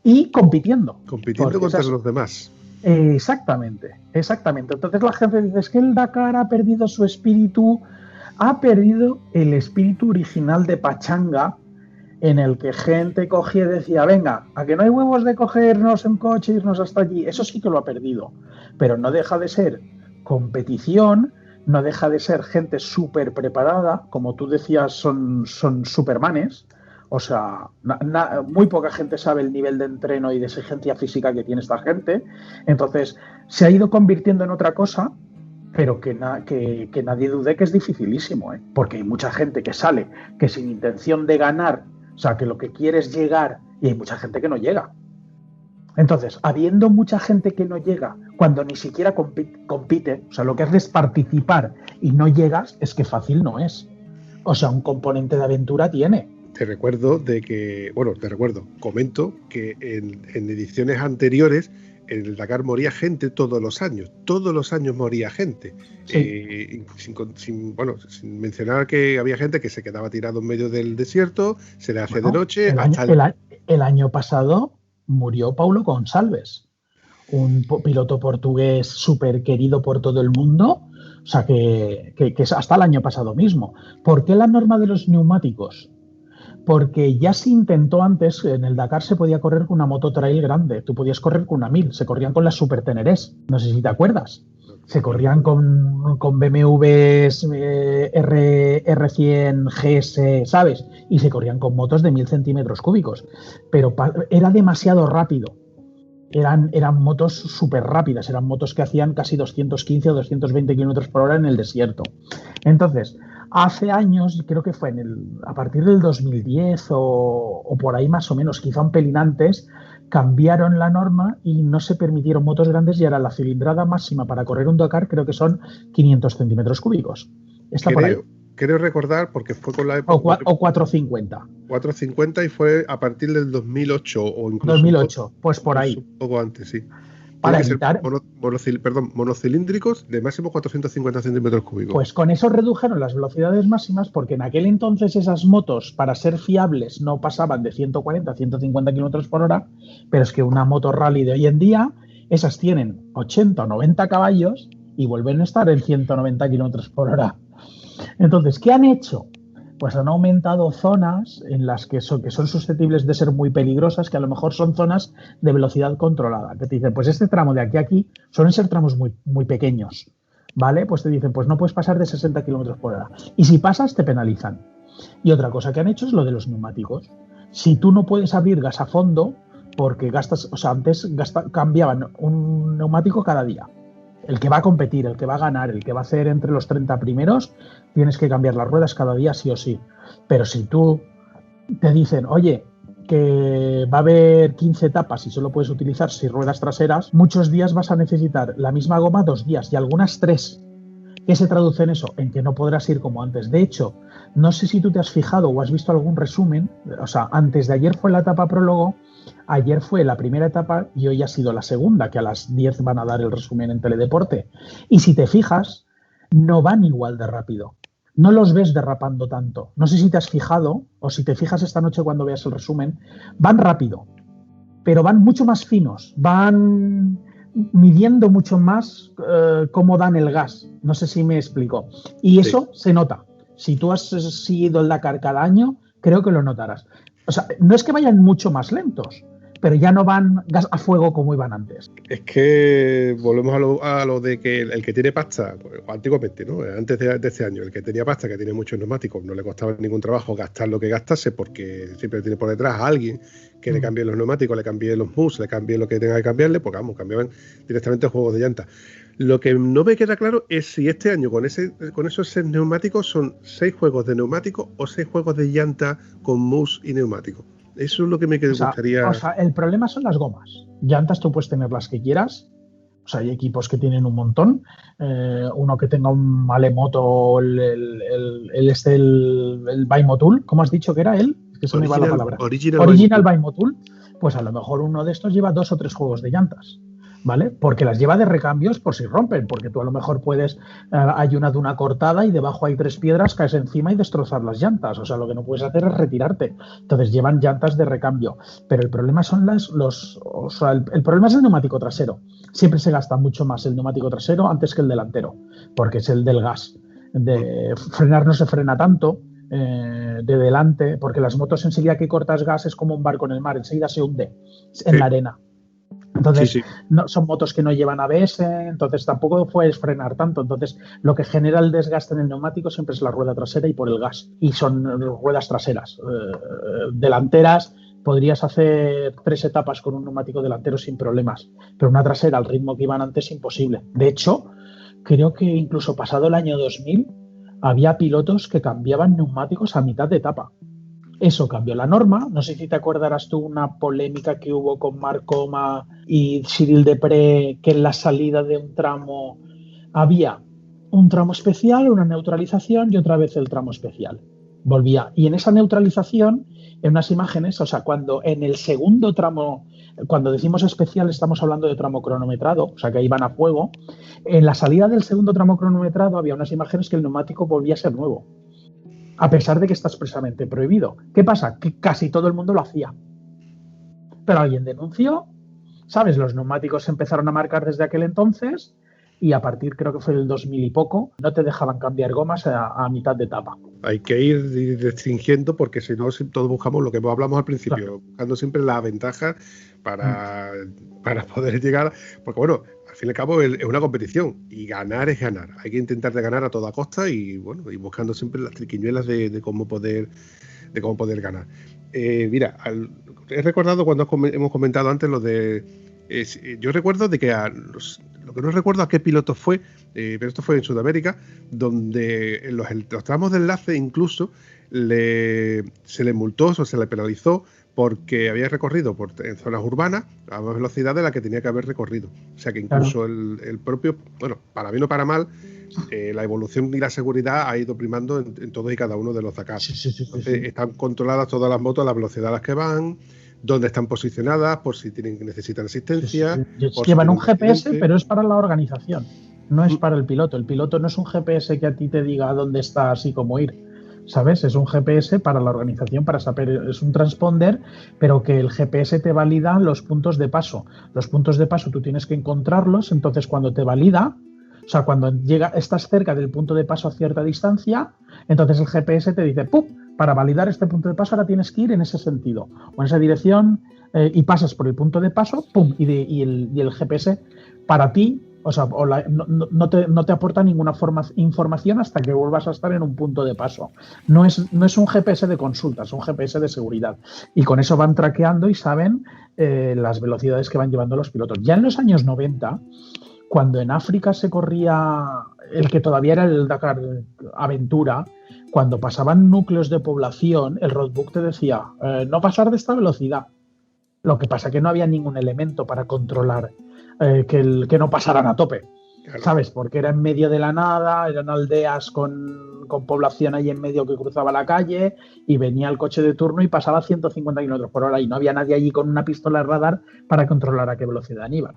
Y compitiendo contra los demás. Exactamente. Entonces la gente dice, es que el Dakar ha perdido su espíritu, ha perdido el espíritu original de pachanga, en el que gente cogía y decía, venga, a que no hay huevos de cogernos en coche e irnos hasta allí. Eso sí que lo ha perdido. Pero no deja de ser competición, no deja de ser gente súper preparada, como tú decías, son supermanes. O sea, muy poca gente sabe el nivel de entreno y de exigencia física que tiene esta gente. Entonces, se ha ido convirtiendo en otra cosa, pero que nadie dude que es dificilísimo, ¿eh? Porque hay mucha gente que sale, que sin intención de ganar, o sea, que lo que quiere es llegar, y hay mucha gente que no llega. Entonces, habiendo mucha gente que no llega, cuando ni siquiera compite, o sea, lo que haces es participar y no llegas, es que fácil no es. O sea, un componente de aventura tiene. Comento que en ediciones anteriores en el Dakar moría gente todos los años moría gente. Sí. Sin mencionar que había gente que se quedaba tirado en medio del desierto, se le hace de noche. El año pasado murió Paulo Gonçalves, un piloto portugués súper querido por todo el mundo, O sea, que es hasta el año pasado mismo. ¿Por qué la norma de los neumáticos? Porque ya se intentó antes, en el Dakar se podía correr con una moto trail grande, tú podías correr con una 1000, se corrían con las Super Tenerés, no sé si te acuerdas. Se corrían con BMWs R100 GS, ¿sabes? Y se corrían con motos de 1000 centímetros cúbicos. Pero era demasiado rápido. Eran motos súper rápidas, eran motos que hacían casi 215 o 220 kilómetros por hora en el desierto. Entonces, hace años, creo que fue a partir del 2010 o por ahí más o menos, quizá un pelín antes, cambiaron la norma y no se permitieron motos grandes y ahora la cilindrada máxima para correr un Dakar creo que son 500 centímetros cúbicos. Está por ahí. Creo recordar, porque fue con la época... O 450. 450 y fue a partir del 2008 o incluso... 2008, pues por ahí. Un poco antes, sí. Para evitar... monocilíndricos de máximo 450 centímetros cúbicos. Pues con eso redujeron las velocidades máximas porque en aquel entonces esas motos, para ser fiables, no pasaban de 140 a 150 kilómetros por hora, pero es que una moto rally de hoy en día, esas tienen 80 o 90 caballos y vuelven a estar en 190 kilómetros por hora. Entonces, ¿qué han hecho? Pues han aumentado zonas en las que son susceptibles de ser muy peligrosas, que a lo mejor son zonas de velocidad controlada. Que te dicen, pues este tramo de aquí a aquí suelen ser tramos muy, muy pequeños, ¿vale? Pues te dicen, pues no puedes pasar de 60 kilómetros por hora. Y si pasas, te penalizan. Y otra cosa que han hecho es lo de los neumáticos. Si tú no puedes abrir gas a fondo, porque gastas, o sea, antes cambiaban un neumático cada día. El que va a competir, el que va a ganar, el que va a hacer entre los 30 primeros, tienes que cambiar las ruedas cada día sí o sí. Pero si tú te dicen, oye, que va a haber 15 etapas y solo puedes utilizar 6 ruedas traseras, muchos días vas a necesitar la misma goma 2 días y algunas 3. ¿Qué se traduce en eso? En que no podrás ir como antes. De hecho, no sé si tú te has fijado o has visto algún resumen, o sea, antes de ayer fue la etapa prólogo, ayer fue la primera etapa y hoy ha sido la segunda, que a las 10 van a dar el resumen en Teledeporte. Y si te fijas, no van igual de rápido. No los ves derrapando tanto. No sé si te has fijado o si te fijas esta noche cuando veas el resumen, van rápido, pero van mucho más finos, van midiendo mucho más cómo dan el gas. No sé si me explico. Y eso se nota. Si tú has seguido el Dakar cada año, creo que lo notarás. O sea, no es que vayan mucho más lentos, pero ya no van gas a fuego como iban antes. Es que volvemos a lo de que el que tiene pasta, pues, antiguamente, ¿no? Antes de este año, el que tenía pasta, que tiene muchos neumáticos, no le costaba ningún trabajo gastar lo que gastase porque siempre tiene por detrás a alguien que le cambie los neumáticos, le cambie los mus, le cambie lo que tenga que cambiarle, porque vamos, cambiaban directamente juegos de llantas. Lo que no me queda claro es si este año con esos 6 neumáticos son 6 juegos de neumáticos o 6 juegos de llanta con mus y neumáticos. Eso es lo que me gustaría... O sea, el problema son las gomas. Llantas tú puedes tener las que quieras. O sea, hay equipos que tienen un montón. Uno que tenga un Malemoto, el Bimotool, ¿cómo has dicho que era él? Es que se me va la palabra. Original Bimotool. Pues a lo mejor uno de estos lleva 2 o 3 juegos de llantas, ¿vale? Porque las lleva de recambios por si rompen, porque tú a lo mejor puedes, hay una duna cortada y debajo hay 3 piedras, caes encima y destrozar las llantas. O sea, lo que no puedes hacer es retirarte. Entonces llevan llantas de recambio. Pero el problema son el problema es el neumático trasero. Siempre se gasta mucho más el neumático trasero antes que el delantero, porque es el del gas. De frenar no se frena tanto. De delante, porque las motos enseguida que cortas gas es como un barco en el mar, enseguida se hunde en la arena. Entonces, no, son motos que no llevan ABS, entonces tampoco puedes frenar tanto. Entonces, lo que genera el desgaste en el neumático siempre es la rueda trasera y por el gas. Y son ruedas traseras. Delanteras, podrías hacer 3 etapas con un neumático delantero sin problemas. Pero una trasera al ritmo que iban antes, imposible. De hecho, creo que incluso pasado el año 2000, había pilotos que cambiaban neumáticos a mitad de etapa. Eso cambió la norma. No sé si te acordarás tú una polémica que hubo con Marc Coma y Cyril Depré, que en la salida de un tramo había un tramo especial, una neutralización y otra vez el tramo especial. Volvía. Y en esa neutralización, en unas imágenes, o sea, cuando en el segundo tramo, cuando decimos especial estamos hablando de tramo cronometrado, o sea, que ahí van a fuego, en la salida del segundo tramo cronometrado había unas imágenes que el neumático volvía a ser nuevo, a pesar de que está expresamente prohibido. ¿Qué pasa? Que casi todo el mundo lo hacía. Pero alguien denunció, ¿sabes? Los neumáticos se empezaron a marcar desde aquel entonces y a partir, creo que fue del 2000 y poco, no te dejaban cambiar gomas a mitad de etapa. Hay que ir restringiendo porque si no, todos buscamos lo que hablamos al principio, claro, buscando siempre la ventaja para poder llegar, porque bueno, al fin y al cabo es una competición y ganar es ganar. Hay que intentar de ganar a toda costa y bueno, y buscando siempre las triquiñuelas de cómo poder ganar. Mira, he recordado cuando hemos comentado antes lo de... yo recuerdo de que lo que no recuerdo a qué piloto fue, pero esto fue en Sudamérica, donde en los tramos de enlace incluso se le multó o se le penalizó porque había recorrido en zonas urbanas a más velocidad de la que tenía que haber recorrido. O sea que incluso el propio, bueno, para bien o para mal, la evolución y la seguridad ha ido primando en todos y cada uno de los Dakar. Entonces, están controladas todas las motos a la velocidad a las que van, dónde están posicionadas, por si necesitan asistencia. Llevan un GPS, pero es para la organización, no es para el piloto. El piloto no es un GPS que a ti te diga dónde estás y cómo ir, ¿sabes? Es un GPS para la organización, para saber, es un transponder, pero que el GPS te valida los puntos de paso. Los puntos de paso tú tienes que encontrarlos, entonces cuando te valida, o sea, cuando estás cerca del punto de paso a cierta distancia, entonces el GPS te dice, ¡pum!, para validar este punto de paso ahora tienes que ir en ese sentido o en esa dirección, y pasas por el punto de paso, ¡pum!, y el GPS para ti, o sea, no te aporta ninguna información hasta que vuelvas a estar en un punto de paso. No es un GPS de consulta, es un GPS de seguridad. Y con eso van traqueando y saben las velocidades que van llevando los pilotos. Ya en los años 90, cuando en África se corría el que todavía era el Dakar Aventura, cuando pasaban núcleos de población, el roadbook te decía no pasar de esta velocidad. Lo que pasa es que no había ningún elemento para controlar que no pasaran a tope, claro, ¿sabes? Porque era en medio de la nada, eran aldeas con población ahí en medio que cruzaba la calle y venía el coche de turno y pasaba a 150 km/h y no había nadie allí con una pistola de radar para controlar a qué velocidad iban.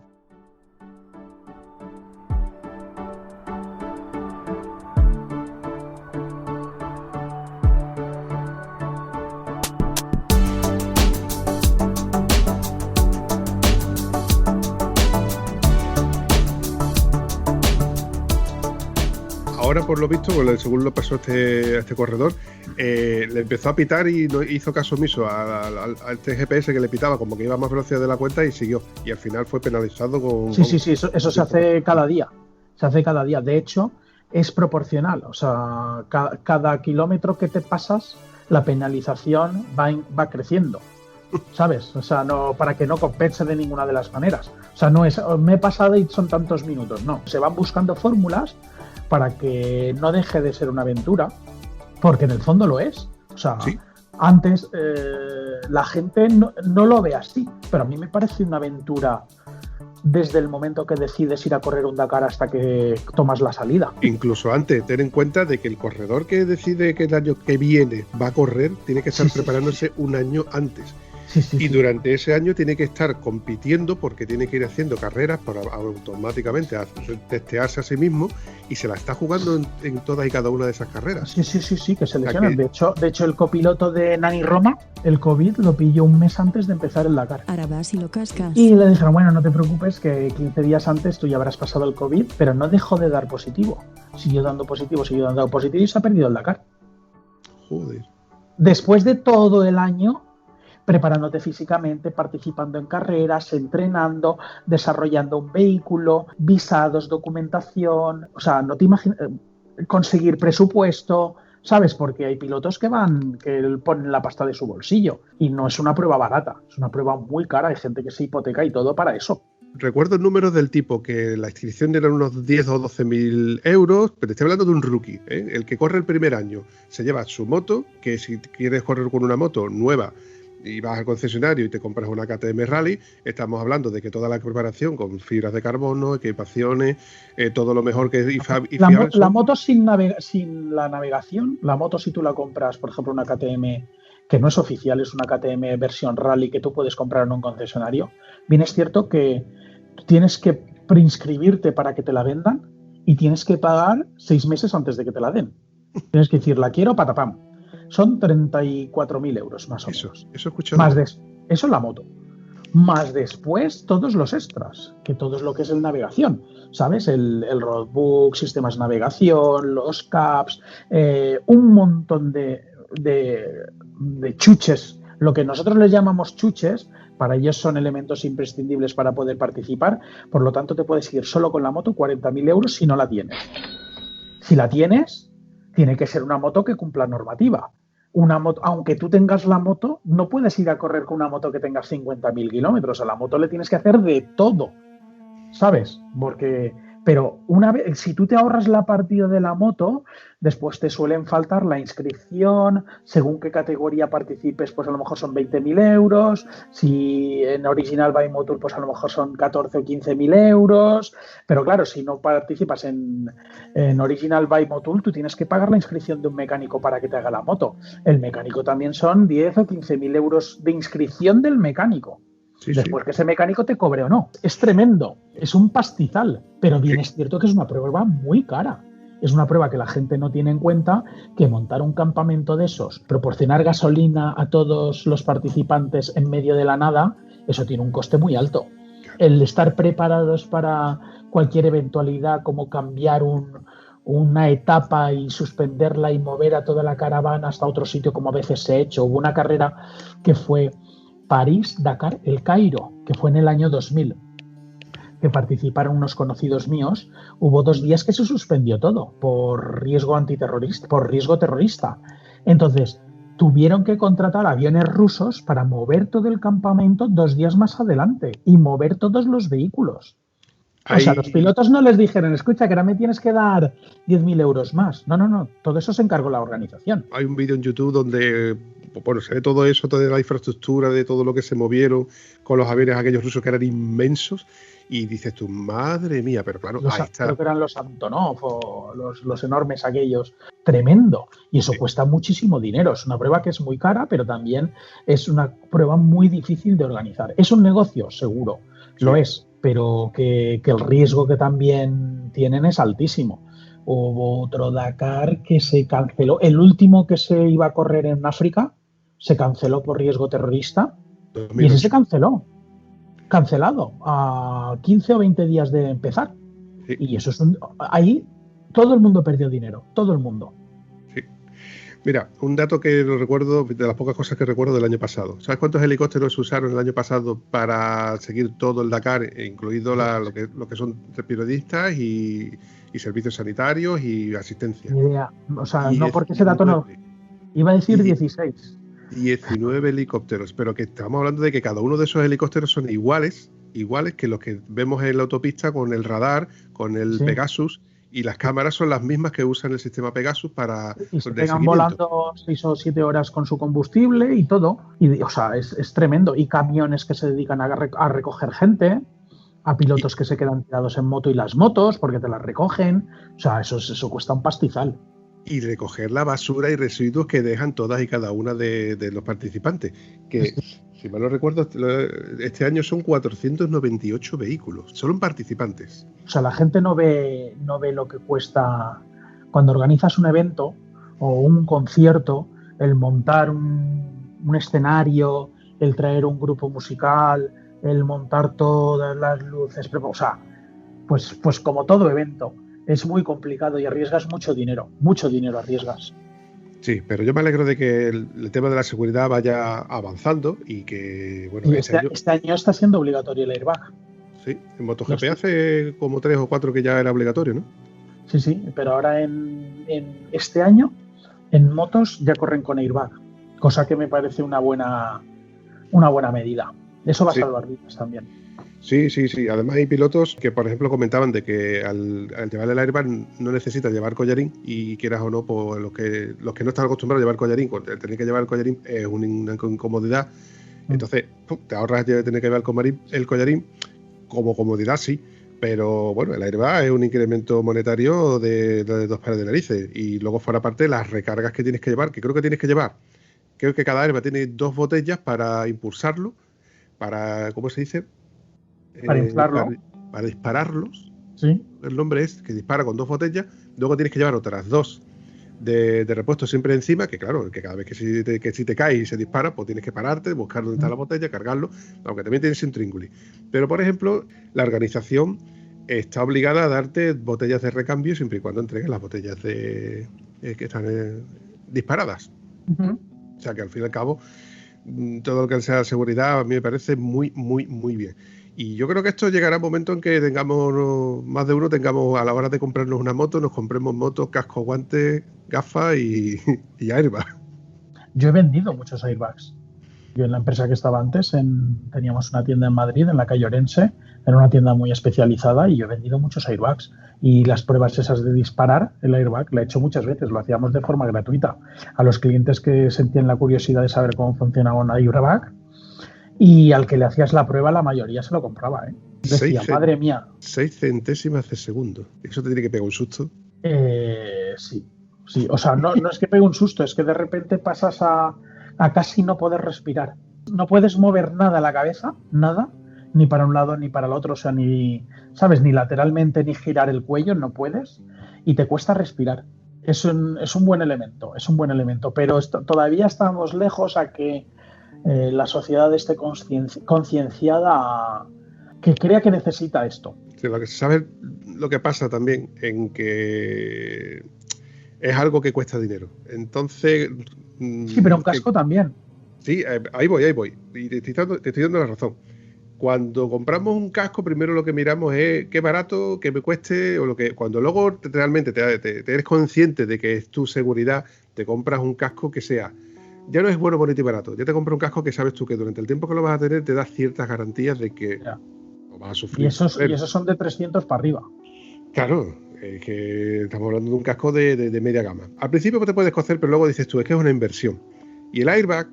Ahora, por lo visto, según lo pasó a este corredor, le empezó a pitar y no hizo caso omiso a este GPS que le pitaba, como que iba a más velocidad de la cuenta y siguió. Y al final fue penalizado con... Sí, eso se hace cada día. Se hace cada día. De hecho, es proporcional. O sea, cada kilómetro que te pasas, la penalización va creciendo, ¿sabes? O sea, no, para que no compense de ninguna de las maneras. O sea, no es, me he pasado y son tantos minutos. No, se van buscando fórmulas para que no deje de ser una aventura, porque en el fondo lo es. O sea, ¿sí? Antes la gente no lo ve así, pero a mí me parece una aventura desde el momento que decides ir a correr un Dakar hasta que tomas la salida. Incluso antes, ten en cuenta de que el corredor que decide que el año que viene va a correr tiene que estar preparándose un año antes. Y durante ese año tiene que estar compitiendo porque tiene que ir haciendo carreras para automáticamente testearse a sí mismo y se la está jugando en todas y cada una de esas carreras. Sí, que se lesionan. De hecho, el copiloto de Nani Roma, el COVID, lo pilló un mes antes de empezar el Dakar. Ahora vas y lo cascas. Y le dijeron, bueno, no te preocupes, que 15 días antes tú ya habrás pasado el COVID, pero no dejó de dar positivo. Siguió dando positivo y se ha perdido el Dakar. Joder. Después de todo el año preparándote físicamente, participando en carreras, entrenando, desarrollando un vehículo, visados, documentación, o sea, no te imaginas, conseguir presupuesto, ¿sabes? Porque hay pilotos que ponen la pasta de su bolsillo y no es una prueba barata, es una prueba muy cara, hay gente que se hipoteca y todo para eso. Recuerdo números del tipo que la inscripción eran unos 10 o 12.000 euros, pero estoy hablando de un rookie, ¿eh? El que corre el primer año se lleva su moto, que si quieres correr con una moto nueva y vas al concesionario y te compras una KTM Rally, estamos hablando de que toda la preparación con fibras de carbono, equipaciones, todo lo mejor que la moto sin la navegación, la moto si tú la compras, por ejemplo, una KTM que no es oficial, es una KTM versión Rally que tú puedes comprar en un concesionario, bien es cierto que tienes que preinscribirte para que te la vendan y tienes que pagar 6 meses antes de que te la den. Tienes que decir, la quiero, patapam. Son 34.000 euros más o menos. Eso he escuchado. Más de eso. Eso es la moto. más después todos los extras, que todo es lo que es el navegación, ¿sabes? El roadbook, sistemas de navegación, los caps, un montón de chuches, lo que nosotros les llamamos chuches, para ellos son elementos imprescindibles para poder participar, por lo tanto te puedes ir solo con la moto 40.000 euros si no la tienes. Si la tienes, tiene que ser una moto que cumpla normativa. Una moto, aunque tú tengas la moto, no puedes ir a correr con una moto que tengas 50.000 kilómetros. A la moto le tienes que hacer de todo, ¿sabes? Pero una vez, si tú te ahorras la partida de la moto, después te suelen faltar la inscripción, según qué categoría participes, pues a lo mejor son 20.000 euros, si en Original by Motor, pues a lo mejor son 14 o 15.000 euros, pero claro, si no participas en Original by Motor, tú tienes que pagar la inscripción de un mecánico para que te haga la moto. El mecánico también son 10 o 15.000 euros de inscripción del mecánico. Sí, después que ese mecánico te cobre o no. Es tremendo, es un pastizal, pero bien es cierto que es una prueba muy cara. Es una prueba que la gente no tiene en cuenta, que montar un campamento de esos, proporcionar gasolina a todos los participantes en medio de la nada, eso tiene un coste muy alto. El estar preparados para cualquier eventualidad, como cambiar una etapa y suspenderla y mover a toda la caravana hasta otro sitio, como a veces se ha hecho. Hubo una carrera que fue París-Dakar, el Cairo, que fue en el año 2000, que participaron unos conocidos míos. Hubo 2 días que se suspendió todo por riesgo antiterrorista, por riesgo terrorista. Entonces, tuvieron que contratar aviones rusos para mover todo el campamento 2 días más adelante y mover todos los vehículos. O sea, los pilotos no les dijeron, escucha, que ahora me tienes que dar 10.000 euros más. No, todo eso se encargó la organización. Hay un vídeo en YouTube donde, bueno, se ve todo eso, toda la infraestructura, de todo lo que se movieron con los aviones aquellos rusos que eran inmensos, y dices tú, madre mía, pero claro, ahí está. Creo que eran los Antonov o los enormes aquellos. Tremendo. Y eso cuesta muchísimo dinero. Es una prueba que es muy cara, pero también es una prueba muy difícil de organizar. Es un negocio, seguro, lo es, pero que el riesgo que también tienen es altísimo. Hubo otro Dakar que se canceló. El último que se iba a correr en África se canceló por riesgo terrorista. 2008. Y ese se cancelado a 15 o 20 días de empezar. Sí. Y eso es ahí todo el mundo perdió dinero, todo el mundo. Sí. Mira, un dato que lo recuerdo, de las pocas cosas que recuerdo del año pasado. ¿Sabes cuántos helicópteros se usaron el año pasado para seguir todo el Dakar, incluido lo que son periodistas y servicios sanitarios y asistencia? Ni idea. O sea, no, porque ese dato no. Iba a decir 16. 19 helicópteros, pero que estamos hablando de que cada uno de esos helicópteros son iguales que los que vemos en la autopista, con el radar, con el Pegasus, y las cámaras son las mismas que usan el sistema Pegasus para... Y se pegan volando 6 o 7 horas con su combustible y todo. Y, o sea, es tremendo. Y camiones que se dedican a recoger gente, a pilotos que se quedan tirados en moto y las motos porque te las recogen. O sea, eso cuesta un pastizal. Y recoger la basura y residuos que dejan todas y cada una de los participantes. Que, si mal no recuerdo, este año son 498 vehículos, solo en participantes. O sea, la gente no ve lo que cuesta cuando organizas un evento o un concierto, el montar un escenario, el traer un grupo musical, el montar todas las luces, o sea, pues como todo evento. Es muy complicado y arriesgas mucho dinero arriesgas. Sí, pero yo me alegro de que el tema de la seguridad vaya avanzando y que, bueno... Y este año está siendo obligatorio el airbag. Sí, en MotoGP hace como 3 o 4 que ya era obligatorio, ¿no? Sí, pero ahora en este año en motos ya corren con airbag, cosa que me parece una buena medida. Eso va a salvar vidas también. Sí. Además hay pilotos que, por ejemplo, comentaban de que al llevar el airbag no necesitas llevar collarín, y quieras o no, pues los que no están acostumbrados a llevar collarín, el tener que llevar el collarín es una incomodidad. Entonces, te ahorras de tener que llevar el collarín como comodidad, sí, pero bueno, el airbag es un incremento monetario de 2 pares de narices, y luego fuera parte las recargas que tienes que llevar, que creo que cada airbag tiene 2 botellas para impulsarlo, para, ¿cómo se dice? Para inflarlo. Para dispararlos. Sí. El nombre es que dispara con 2 botellas, luego tienes que llevar otras 2 de repuesto siempre encima, que claro, que cada vez que si te caes y se dispara, pues tienes que pararte, buscar dónde está la botella, cargarlo, aunque también tienes intríngulis. Pero, por ejemplo, la organización está obligada a darte botellas de recambio siempre y cuando entregues las botellas que están disparadas. O sea que al fin y al cabo, todo lo que sea seguridad a mí me parece muy, muy, muy bien. Y yo creo que esto llegará un momento en que tengamos, más de uno tengamos, a la hora de comprarnos una moto, nos compremos motos, casco, guantes, gafas y airbag. Yo he vendido muchos airbags. Yo en la empresa que estaba antes, teníamos una tienda en Madrid, en la calle Orense, era una tienda muy especializada y yo he vendido muchos airbags. Y las pruebas esas de disparar el airbag la he hecho muchas veces, lo hacíamos de forma gratuita. A los clientes que sentían la curiosidad de saber cómo funcionaba un airbag, y al que le hacías la prueba, la mayoría se lo compraba, ¿eh? Decía, madre mía. 6 centésimas de segundo. ¿Eso te tiene que pegar un susto? Sí. O sea, no es que pegue un susto, es que de repente pasas a casi no poder respirar. No puedes mover nada la cabeza, nada, ni para un lado ni para el otro, o sea, ni, ¿sabes? Ni lateralmente ni girar el cuello, no puedes, y te cuesta respirar. Es un buen elemento, pero todavía estamos lejos a que la sociedad esté concienciada que crea que necesita esto. Sí, lo que se sabe, lo que pasa también en que es algo que cuesta dinero. Entonces... Sí, pero un casco también. Sí, ahí voy. Y te estoy dando la razón. Cuando compramos un casco, primero lo que miramos es qué barato, qué me cueste, o cuando luego realmente te eres consciente de que es tu seguridad, te compras un casco que sea... Ya no es bueno, bonito y barato. Ya te compras un casco que sabes tú que durante el tiempo que lo vas a tener te da ciertas garantías de que no vas a sufrir. Y esos son de 300 para arriba. Claro, es que estamos hablando de un casco de media gama. Al principio te puedes cocer, pero luego dices tú, es que es una inversión. Y el airbag,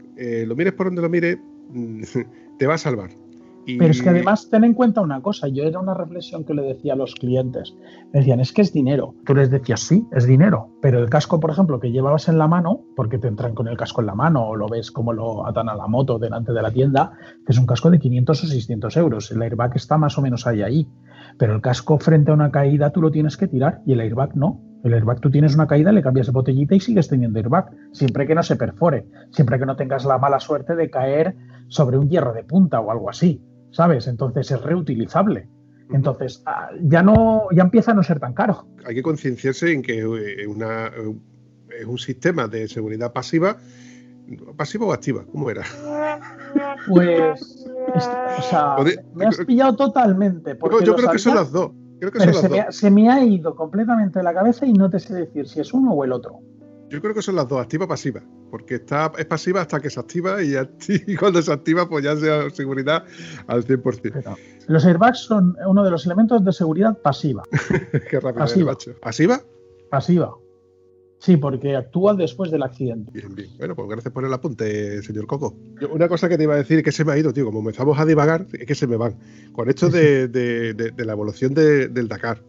lo mires por donde lo mires, te va a salvar. Pero es que además ten en cuenta una cosa, yo era una reflexión que le decía a los clientes, me decían, es que es dinero. Tú les decías, sí, es dinero, pero el casco, por ejemplo, que llevabas en la mano, porque te entran con el casco en la mano o lo ves como lo atan a la moto delante de la tienda, que es un casco de 500 o 600 euros, el airbag está más o menos ahí, pero el casco frente a una caída tú lo tienes que tirar y el airbag no. El airbag tú tienes una caída, le cambias de botellita y sigues teniendo airbag, siempre que no se perfore, siempre que no tengas la mala suerte de caer sobre un hierro de punta o algo así. ¿Sabes? Entonces es reutilizable. Entonces ya empieza a no ser tan caro. Hay que concienciarse en que es un sistema de seguridad pasiva o activa. ¿Cómo era? Pues, me has pillado totalmente. Porque yo creo que son las dos. Se me ha ido completamente de la cabeza y no te sé decir si es uno o el otro. Yo creo que son las dos, activa o pasiva, porque es pasiva hasta que se activa y cuando se activa pues ya sea seguridad al 100%. Pero los airbags son uno de los elementos de seguridad pasiva. Qué rápido es, macho. ¿Pasiva? Pasiva. Sí, porque actúa después del accidente. Bien. Bueno, pues gracias por el apunte, señor Coco. Una cosa que te iba a decir es que se me ha ido, tío, como empezamos a divagar, es que se me van. Con esto de la evolución del Dakar.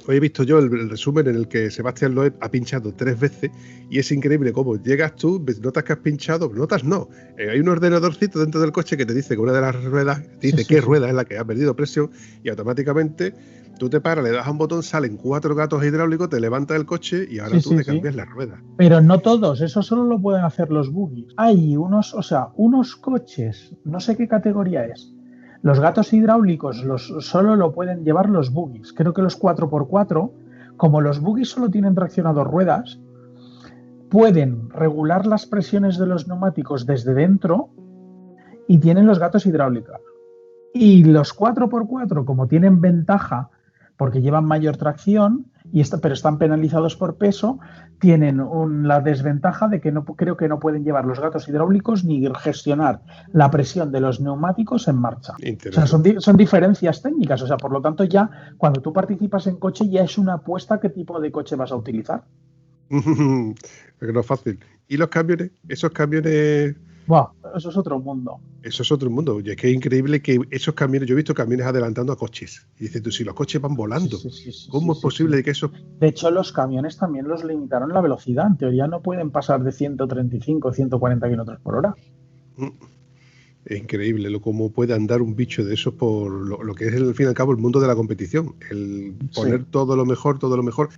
Hoy he visto yo el resumen en el que Sebastián Loeb ha pinchado 3 veces y es increíble cómo llegas tú, notas que has pinchado, notas no. Hay un ordenadorcito dentro del coche que te dice que una de las ruedas, te dice qué rueda es la que ha perdido presión y automáticamente tú te paras, le das a un botón, salen 4 gatos hidráulicos, te levantas el coche y ahora tú te cambias la rueda. Pero no todos, eso solo lo pueden hacer los buggies. Hay unos coches, no sé qué categoría es. Los gatos hidráulicos solo lo pueden llevar los buggies. Creo que los 4x4, como los buggies solo tienen traccionador ruedas, pueden regular las presiones de los neumáticos desde dentro y tienen los gatos hidráulicos. Y los 4x4, como tienen ventaja porque llevan mayor tracción, pero están penalizados por peso, tienen la desventaja de que creo que no pueden llevar los gatos hidráulicos ni gestionar la presión de los neumáticos en marcha. O sea, son diferencias técnicas. O sea, por lo tanto, ya cuando tú participas en coche ya es una apuesta qué tipo de coche vas a utilizar. No es fácil. ¿Y los camiones? Esos camiones... Wow, eso es otro mundo. Eso es otro mundo. Y es que es increíble que esos camiones, yo he visto camiones adelantando a coches. Y dices tú, si los coches van volando, ¿cómo es posible que eso...? De hecho, los camiones también los limitaron la velocidad. En teoría no pueden pasar de 135 o 140 kilómetros por hora. Es increíble cómo puede andar un bicho de esos por lo que es, al fin y al cabo, el mundo de la competición. El poner todo lo mejor.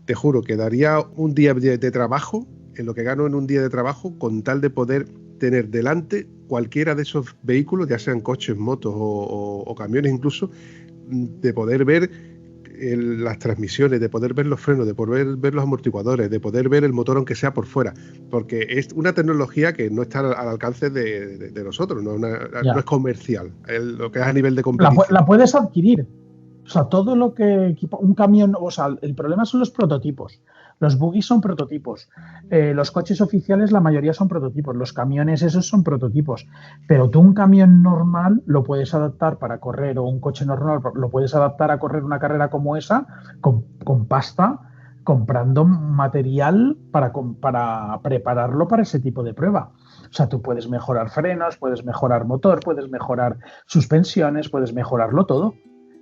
Te juro que daría un día de trabajo, en lo que gano en un día de trabajo, con tal de poder tener delante cualquiera de esos vehículos, ya sean coches, motos o camiones incluso, de poder ver las transmisiones, de poder ver los frenos, de poder ver los amortiguadores, de poder ver el motor aunque sea por fuera, porque es una tecnología que no está al alcance de nosotros, no es comercial, lo que es a nivel de competición. La puedes adquirir, o sea, todo lo que equipa un camión, o sea, el problema son los prototipos. Los buggies son prototipos, los coches oficiales la mayoría son prototipos, los camiones esos son prototipos, pero tú un camión normal lo puedes adaptar para correr, o un coche normal lo puedes adaptar a correr una carrera como esa con pasta, comprando material para prepararlo para ese tipo de prueba. O sea, tú puedes mejorar frenos, puedes mejorar motor, puedes mejorar suspensiones, puedes mejorarlo todo.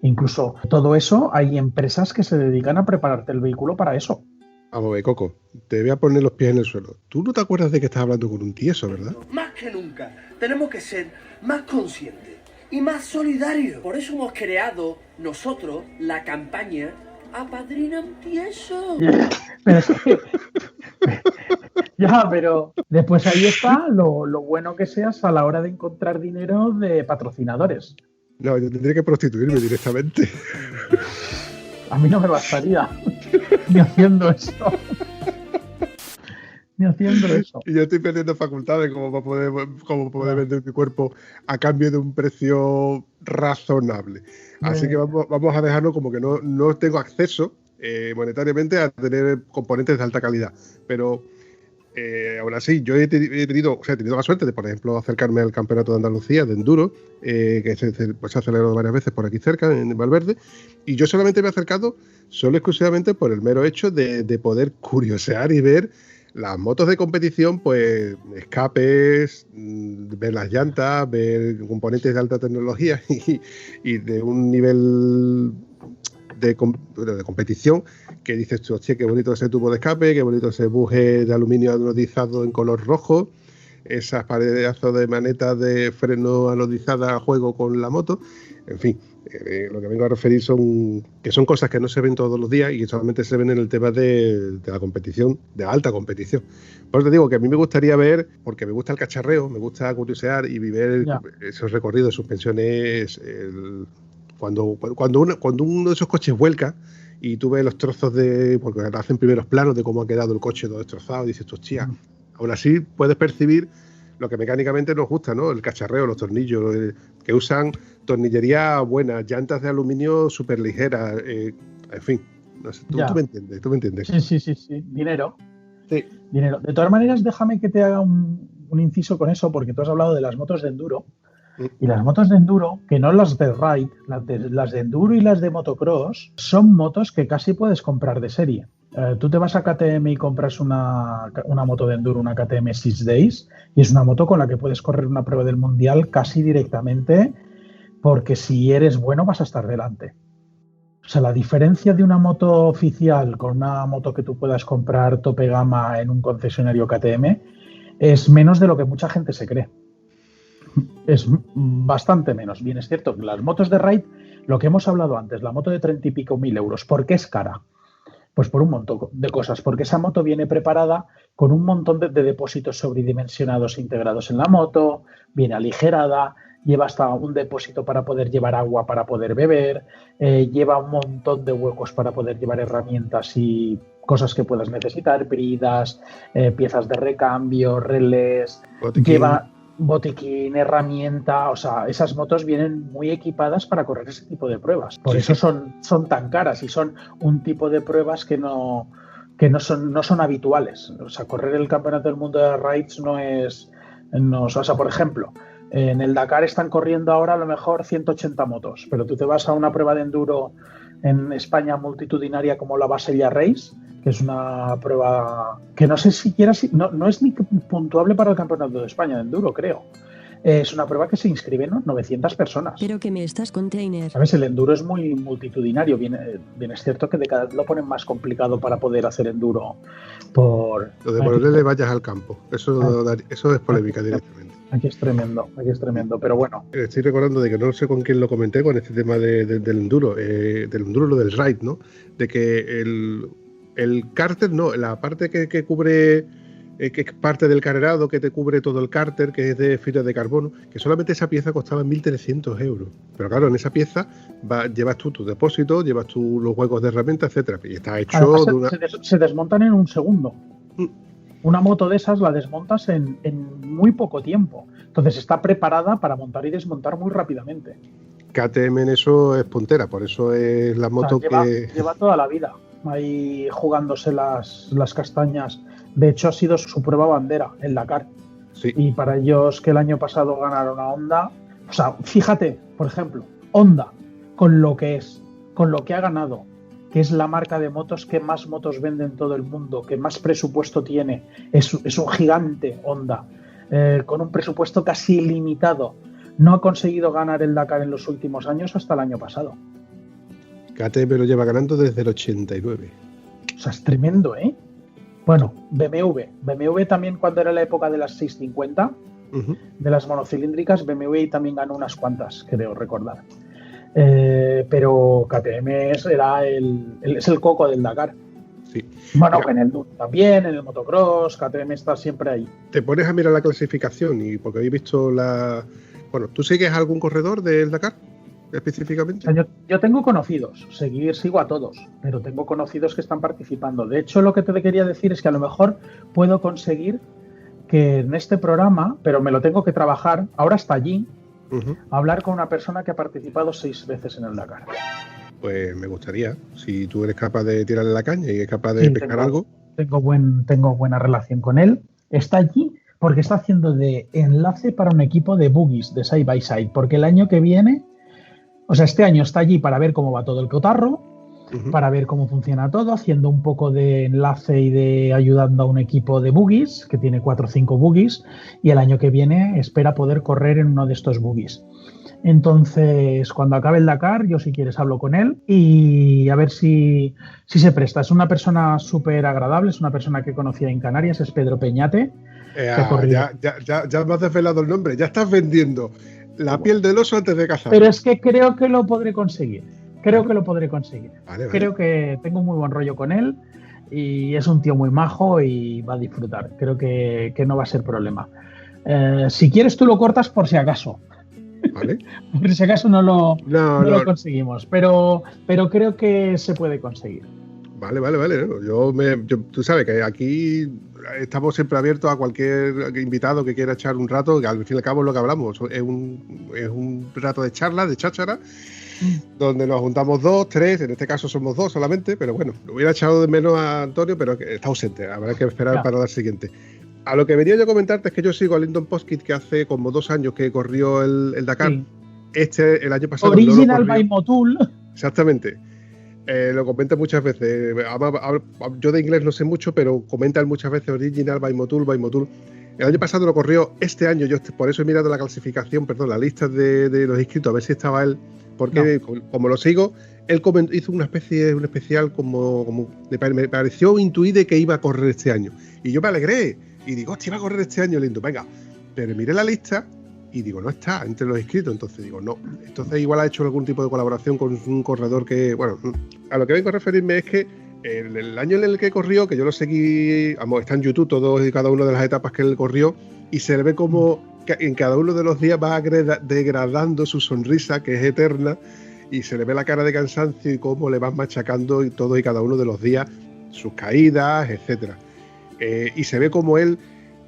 Incluso todo eso, hay empresas que se dedican a prepararte el vehículo para eso. Vamos a ver, Coco, te voy a poner los pies en el suelo. Tú no te acuerdas de que estás hablando con un tieso, ¿verdad? Más que nunca, tenemos que ser más conscientes y más solidarios. Por eso hemos creado nosotros la campaña Apadrina un tieso. Pero es que... Ya, pero después ahí está lo bueno que seas a la hora de encontrar dinero de patrocinadores. No, yo tendría que prostituirme directamente. A mí no me bastaría ni haciendo eso. Y yo estoy perdiendo facultades como para poder vender mi cuerpo a cambio de un precio razonable. Así que vamos a dejarlo como que no tengo acceso monetariamente a tener componentes de alta calidad. Pero aún así, yo he tenido la suerte de, por ejemplo, acercarme al Campeonato de Andalucía de Enduro, que se ha celebrado varias veces por aquí cerca, en Valverde, y yo solamente me he acercado solo exclusivamente por el mero hecho de poder curiosear y ver las motos de competición, pues escapes, ver las llantas, ver componentes de alta tecnología y de un nivel de competición que dices tú, hostia, qué bonito ese tubo de escape, qué bonito ese buje de aluminio anodizado en color rojo, esas pedazos de manetas de freno anodizadas a juego con la moto, en fin, lo que vengo a referir son cosas que no se ven todos los días y que solamente se ven en el tema de la competición, de alta competición. Por eso te digo que a mí me gustaría ver, porque me gusta el cacharreo, me gusta curiosear y ver esos recorridos, suspensiones, cuando uno de esos coches vuelca y tú ves los trozos porque hacen primeros planos de cómo ha quedado el coche todo destrozado, y dices, hostia, aún así puedes percibir lo que mecánicamente nos gusta, ¿no? El cacharreo, los tornillos, que usan tornillería buena, llantas de aluminio súper ligeras, en fin, no sé, tú me entiendes. Sí, dinero. Sí. Dinero. De todas maneras, déjame que te haga un inciso con eso, porque tú has hablado de las motos de enduro. Y las motos de enduro, que no las de ride, las de enduro y las de motocross, son motos que casi puedes comprar de serie. Tú te vas a KTM y compras una moto de enduro, una KTM 6 Days, y es una moto con la que puedes correr una prueba del mundial casi directamente, porque si eres bueno vas a estar delante. O sea, la diferencia de una moto oficial con una moto que tú puedas comprar tope gama en un concesionario KTM es menos de lo que mucha gente se cree. Es bastante menos. Bien, es cierto que las motos de ride, lo que hemos hablado antes, la moto de 30 y pico mil euros, ¿por qué es cara? Pues por un montón de cosas, porque esa moto viene preparada con un montón de depósitos sobredimensionados integrados en la moto, viene aligerada, lleva hasta un depósito para poder llevar agua, para poder beber, lleva un montón de huecos para poder llevar herramientas y cosas que puedas necesitar, bridas, piezas de recambio, relés, lleva botiquín, herramienta, o sea, esas motos vienen muy equipadas para correr ese tipo de pruebas. Por eso son tan caras y son un tipo de pruebas que no son habituales. O sea, correr el Campeonato del Mundo de Rides o sea, por ejemplo, en el Dakar están corriendo ahora a lo mejor 180 motos, pero tú te vas a una prueba de enduro en España multitudinaria como la Bassella Race, que es una prueba que no sé siquiera no es ni puntuable para el Campeonato de España de enduro, creo. Es una prueba que se inscriben 900 personas. Pero que me estás container. ¿Sabes? El enduro es muy multitudinario. Bien es cierto que de cada vez lo ponen más complicado para poder hacer enduro. Lo de ponerle vallas al campo. Eso es polémica directamente. Aquí es tremendo, pero bueno. Estoy recordando de que no sé con quién lo comenté con este tema del enduro, lo del ride, ¿no? De que el cárter, no, la parte que cubre, que es parte del carrerado, que te cubre todo el cárter, que es de fibra de carbono, que solamente esa pieza costaba 1.300 euros. Pero claro, en esa pieza llevas tú tu depósito, llevas tú los huecos de herramientas, etcétera. Y está hecho Además, de una... se desmontan en un segundo. Una moto de esas la desmontas en muy poco tiempo. Entonces está preparada para montar y desmontar muy rápidamente. KTM en eso es puntera, por eso es la moto, o sea, lleva toda la vida ahí jugándose las castañas. De hecho, ha sido su prueba bandera, el Dakar. Sí. Y para ellos que el año pasado ganaron a Honda, o sea, fíjate, por ejemplo, Honda, con lo que ha ganado, que es la marca de motos que más motos vende en todo el mundo, que más presupuesto tiene, es un gigante Honda, con un presupuesto casi ilimitado. No ha conseguido ganar el Dakar en los últimos años hasta el año pasado. KTM lo lleva ganando desde el 89. O sea, es tremendo, ¿eh? Bueno, BMW también, cuando era la época de las 650, de las monocilíndricas, BMW también ganó unas cuantas, creo recordar. Pero KTM es el coco del Dakar. Sí. Bueno, en el Dune también, en el motocross, KTM está siempre ahí. Te pones a mirar la clasificación y porque habéis visto la... Bueno, ¿tú sigues algún corredor del Dakar específicamente? O sea, yo tengo conocidos, sigo a todos, pero tengo conocidos que están participando. De hecho, lo que te quería decir es que a lo mejor puedo conseguir que en este programa, pero me lo tengo que trabajar, ahora está allí, hablar con una persona que ha participado 6 veces en el Dakar. Pues me gustaría, si tú eres capaz de tirarle la caña y eres capaz de pescar algo. Tengo buena relación con él. Está allí porque está haciendo de enlace para un equipo de buggies, de side by side, porque el año que viene, o sea, este año está allí para ver cómo va todo el cotarro, para ver cómo funciona todo, haciendo un poco de enlace y de ayudando a un equipo de buggies, que tiene 4 o 5 buggies, y el año que viene espera poder correr en uno de estos buggies. Entonces, cuando acabe el Dakar, yo si quieres hablo con él y a ver si se presta. Es una persona súper agradable, es una persona que conocía en Canarias, es Pedro Peñate. Ya me has desvelado el nombre, ya estás vendiendo la piel del oso antes de cazar. Pero es que creo que lo podré conseguir. Vale. Creo que tengo muy buen rollo con él y es un tío muy majo y va a disfrutar. Creo que no va a ser problema. Si quieres tú lo cortas por si acaso. Vale. Por si acaso no lo conseguimos, pero creo que se puede conseguir. Vale. Tú sabes que aquí estamos siempre abiertos a cualquier invitado que quiera echar un rato, que al fin y al cabo es lo que hablamos. Es un rato de charla, de cháchara, donde nos juntamos 2, 3, en este caso somos 2 solamente, pero bueno, hubiera echado de menos a Antonio, pero está ausente, habrá que esperar para la siguiente. A lo que venía yo a comentarte es que yo sigo a Lyndon Poskitt, que hace como 2 años que corrió el Dakar. Sí. El año pasado. Original by Motul. Exactamente. Lo comenta muchas veces. Yo de inglés no sé mucho, pero comenta muchas veces Original by Motul. El año pasado lo corrió, este año yo por eso he mirado la lista de los inscritos, a ver si estaba él, porque como lo sigo, él hizo un especial como me pareció intuir que iba a correr este año. Y yo me alegré y digo, hostia, va a correr este año, lindo, venga. Pero miré la lista y digo, no está entre los inscritos, entonces digo, no. Entonces igual ha hecho algún tipo de colaboración con un corredor que, bueno, a lo que vengo a referirme es que el año en el que corrió, que yo lo seguí, vamos, está en YouTube todos y cada una de las etapas que él corrió, y se le ve como en cada uno de los días va degradando su sonrisa, que es eterna, y se le ve la cara de cansancio y cómo le van machacando y todos y cada uno de los días sus caídas, etcétera. Y se ve como él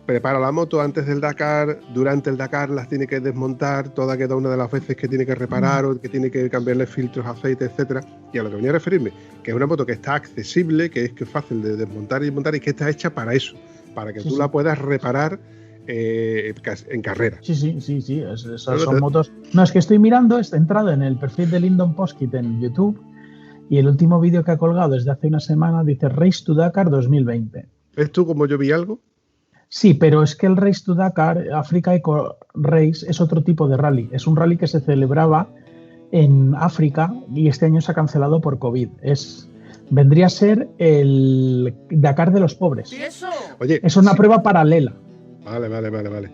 prepara la moto antes del Dakar, durante el Dakar las tiene que desmontar toda cada una de las veces que tiene que reparar o que tiene que cambiarle filtros, aceite, etcétera. Y a lo que venía a referirme, que es una moto que está accesible, que es fácil de desmontar y desmontar y que está hecha para eso, para que tú la puedas reparar en carrera. Sí. Son motos. No, es que estoy mirando, he entrado en el perfil de Lyndon Poskitt en YouTube y el último vídeo que ha colgado desde hace una semana dice Race to Dakar 2020. ¿Ves tú como yo vi algo? Sí, pero es que el Race to Dakar, Africa Eco Race, es otro tipo de rally. Es un rally que se celebraba en África y este año se ha cancelado por COVID. Vendría a ser el Dakar de los pobres. Oye, es una prueba paralela. Vale.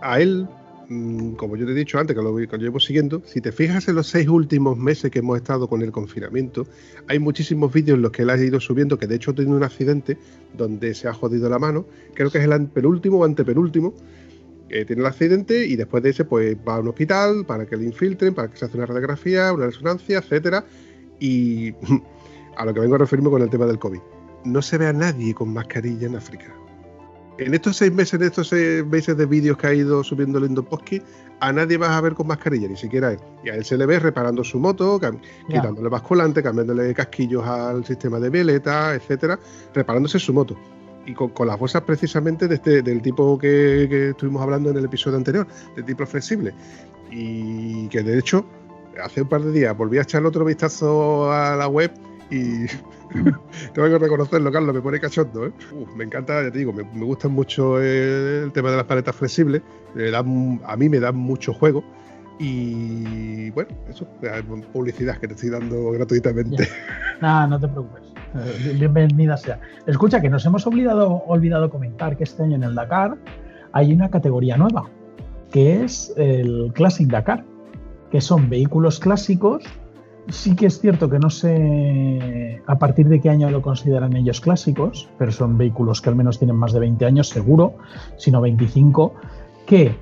A él, como yo te he dicho antes, que lo llevo siguiendo, si te fijas en los 6 últimos meses que hemos estado con el confinamiento, hay muchísimos vídeos en los que él ha ido subiendo, que de hecho ha tenido un accidente donde se ha jodido la mano, creo que es el penúltimo o antepenúltimo, tiene el accidente y después de ese pues va a un hospital para que le infiltren, para que se haga una radiografía, una resonancia, etcétera. Y a lo que vengo a referirme con el tema del COVID. No se ve a nadie con mascarilla en África. En estos 6 meses de vídeos que ha ido subiendo Lendoposki, a nadie vas a ver con mascarilla, ni siquiera a él. Y a él se le ve reparando su moto, quitándole basculante, cambiándole casquillos al sistema de violeta, etcétera, reparándose su moto. Y con las bolsas precisamente del tipo que estuvimos hablando en el episodio anterior, de tipo flexible. Y que de hecho, hace un par de días volví a echarle otro vistazo a la web y tengo que reconocerlo, Carlos, me pone cachondo, ¿eh? Me encanta, ya te digo, me gusta mucho el tema de las paletas flexibles, a mí me dan mucho juego. Y bueno, eso, publicidad que te estoy dando gratuitamente. Nada, no te preocupes. Bienvenida sea. Escucha, que nos hemos olvidado comentar que este año en el Dakar hay una categoría nueva, que es el Classic Dakar, que son vehículos clásicos. Sí que es cierto que no sé a partir de qué año lo consideran ellos clásicos, pero son vehículos que al menos tienen más de 20 años, seguro, si no 25, que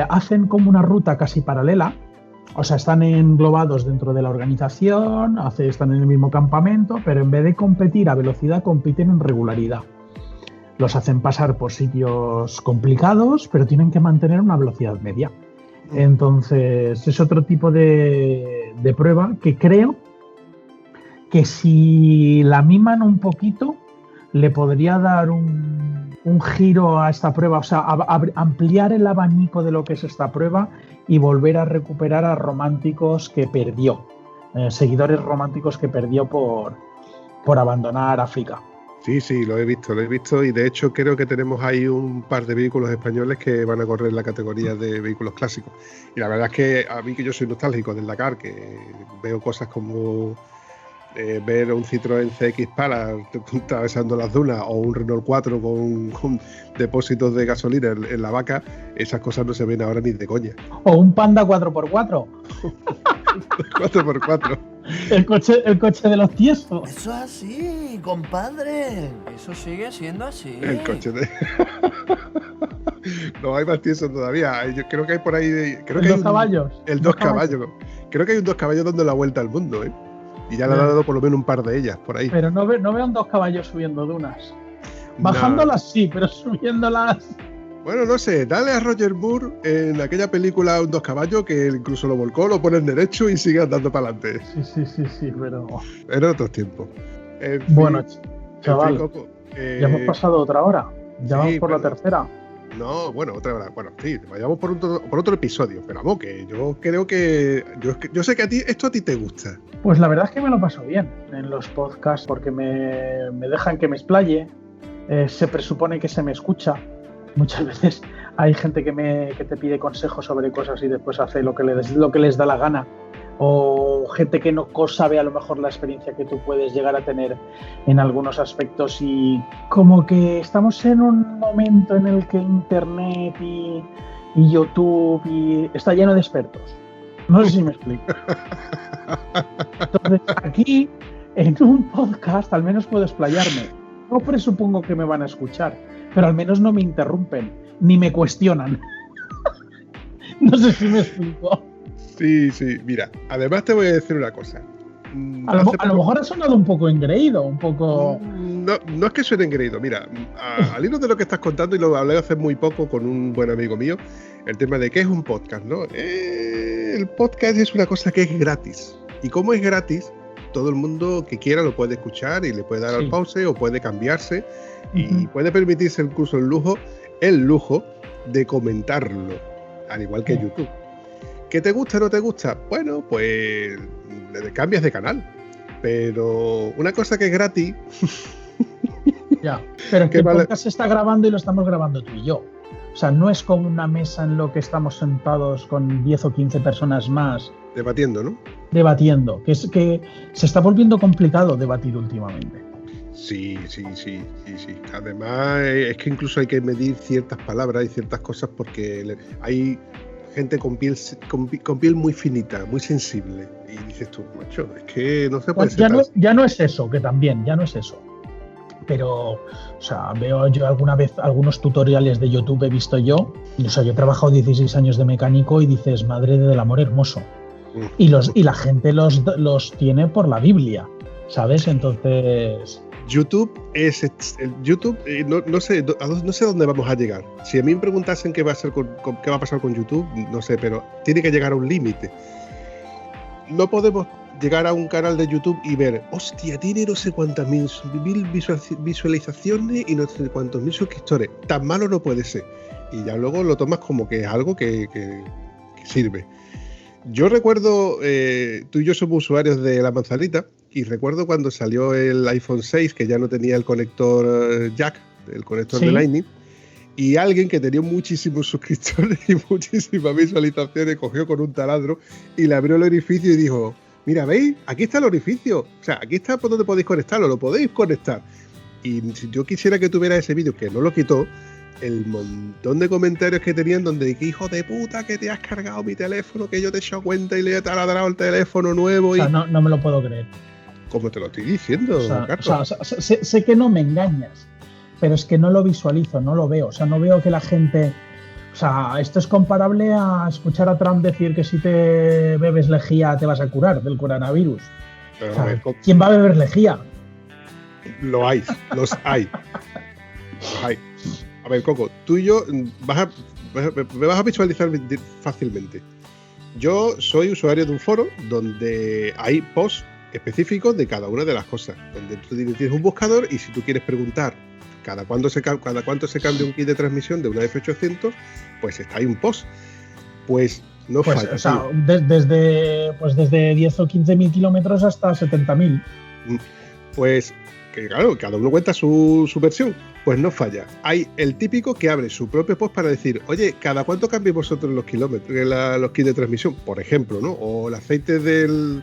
hacen como una ruta casi paralela, o sea, están englobados dentro de la organización, están en el mismo campamento, pero en vez de competir a velocidad, compiten en regularidad. Los hacen pasar por sitios complicados, pero tienen que mantener una velocidad media. Entonces, es otro tipo de prueba que creo que si la miman un poquito, le podría dar un giro a esta prueba, o sea, ampliar el abanico de lo que es esta prueba y volver a recuperar a románticos que perdió, seguidores románticos que perdió por abandonar África. Sí, lo he visto y de hecho creo que tenemos ahí un par de vehículos españoles que van a correr en la categoría de vehículos clásicos. Y la verdad es que a mí, que yo soy nostálgico del Dakar, que veo cosas como ver un Citroën CX Pala atravesando las dunas o un Renault 4 con depósitos de gasolina en la vaca, esas cosas no se ven ahora ni de coña. O un Panda 4x4. 4x4. El coche de los tiesos. Eso es así, compadre. Eso sigue siendo así. El coche de... No, hay más tiesos todavía. Yo creo que hay por ahí... Creo que hay 2 caballos. El 2 caballos. Creo que hay un 2 caballos dando la vuelta al mundo, ¿eh? Y ya le han dado por lo menos un par de ellas por ahí. Pero no veo un 2 caballos subiendo dunas. Bajándolas sí, pero subiéndolas... Bueno, no sé, dale a Roger Moore en aquella película Un 2 caballos, que incluso lo volcó, lo pone en derecho y sigue andando para adelante. Sí, pero... En otros tiempos. Bueno, chaval, ya hemos pasado otra hora. Ya vamos por la tercera. No, bueno, otra hora. Bueno, sí, vayamos por otro episodio. Pero vamos, que yo creo que... Yo sé que esto a ti te gusta. Pues la verdad es que me lo paso bien en los podcasts porque me dejan que me explaye. Se presupone que se me escucha. Muchas veces hay gente que te pide consejos sobre cosas y después hace lo que les da la gana. O gente que no sabe a lo mejor la experiencia que tú puedes llegar a tener en algunos aspectos, y como que estamos en un momento en el que Internet y YouTube está lleno de expertos. No sé si me explico. Entonces aquí, en un podcast, al menos puedo explayarme. No presupongo que me van a escuchar, pero al menos no me interrumpen, ni me cuestionan. No sé si me explico. Sí, mira, además te voy a decir una cosa. A lo mejor ha sonado un poco engreído, un poco... No es que suene engreído, mira, al hilo de lo que estás contando, y lo hablé hace muy poco con un buen amigo mío, el tema de qué es un podcast, ¿no? El podcast es una cosa que es gratis, y como es gratis, todo el mundo que quiera lo puede escuchar y le puede dar al pause o puede cambiarse y puede permitirse incluso el lujo de comentarlo, al igual que YouTube. ¿Que te gusta o no te gusta? Bueno, pues cambias de canal. Pero una cosa que es gratis... Ya, pero que el podcast se está grabando y lo estamos grabando tú y yo. O sea, no es como una mesa en lo que estamos sentados con 10 o 15 personas más. Debatiendo, ¿no? Debatiendo, que es que se está volviendo complicado debatir últimamente. Sí. Además, es que incluso hay que medir ciertas palabras y ciertas cosas porque hay gente con piel muy finita, muy sensible. Y dices tú, macho, es que no se puede ser ya no es eso, que también, ya no es eso. Pero, o sea, veo yo alguna vez algunos tutoriales de YouTube, he visto yo. O sea, yo he trabajado 16 años de mecánico y dices, madre del amor hermoso. Y la gente los tiene por la Biblia, ¿sabes? Entonces... YouTube no sé dónde vamos a llegar. Si a mí me preguntasen qué va a pasar con YouTube, no sé, pero tiene que llegar a un límite. No podemos llegar a un canal de YouTube y ver, hostia, tiene no sé cuántas mil visualizaciones y no sé cuántos mil suscriptores. Tan malo no puede ser. Y ya luego lo tomas como que es algo que sirve. Yo recuerdo, tú y yo somos usuarios de la manzanita, y recuerdo cuando salió el iPhone 6, que ya no tenía el conector jack, el conector de Lightning, y alguien que tenía muchísimos suscriptores y muchísimas visualizaciones cogió con un taladro y le abrió el orificio y dijo, mira, ¿veis? Aquí está el orificio, o sea, aquí está por donde podéis conectarlo, lo podéis conectar. Y si yo quisiera que tuviera ese vídeo, que no lo quitó, el montón de comentarios que tenían donde que hijo de puta que te has cargado mi teléfono, que yo te he hecho cuenta y le he taladrado el teléfono nuevo. O sea, no me lo puedo creer. Como te lo estoy diciendo, Carlos. Sé que no me engañas, pero es que no lo visualizo, no lo veo. O sea, no veo que la gente... O sea, esto es comparable a escuchar a Trump decir que si te bebes lejía te vas a curar del coronavirus. Pero, o sea, ¿quién va a beber lejía? Los hay. A ver, Coco, tú y yo me vas a visualizar fácilmente. Yo soy usuario de un foro donde hay posts específicos de cada una de las cosas, donde tú tienes un buscador y si tú quieres preguntar cada cuánto se cambia un kit de transmisión de una F800, pues está ahí un post. Pues no falla. O sea, desde 10 o 15.000 kilómetros hasta 70.000. Pues que claro, cada uno cuenta su versión. Pues no falla. Hay el típico que abre su propio post para decir, oye, ¿cada cuánto cambiáis vosotros los kilómetros, los kits de transmisión? Por ejemplo, ¿no? O el aceite del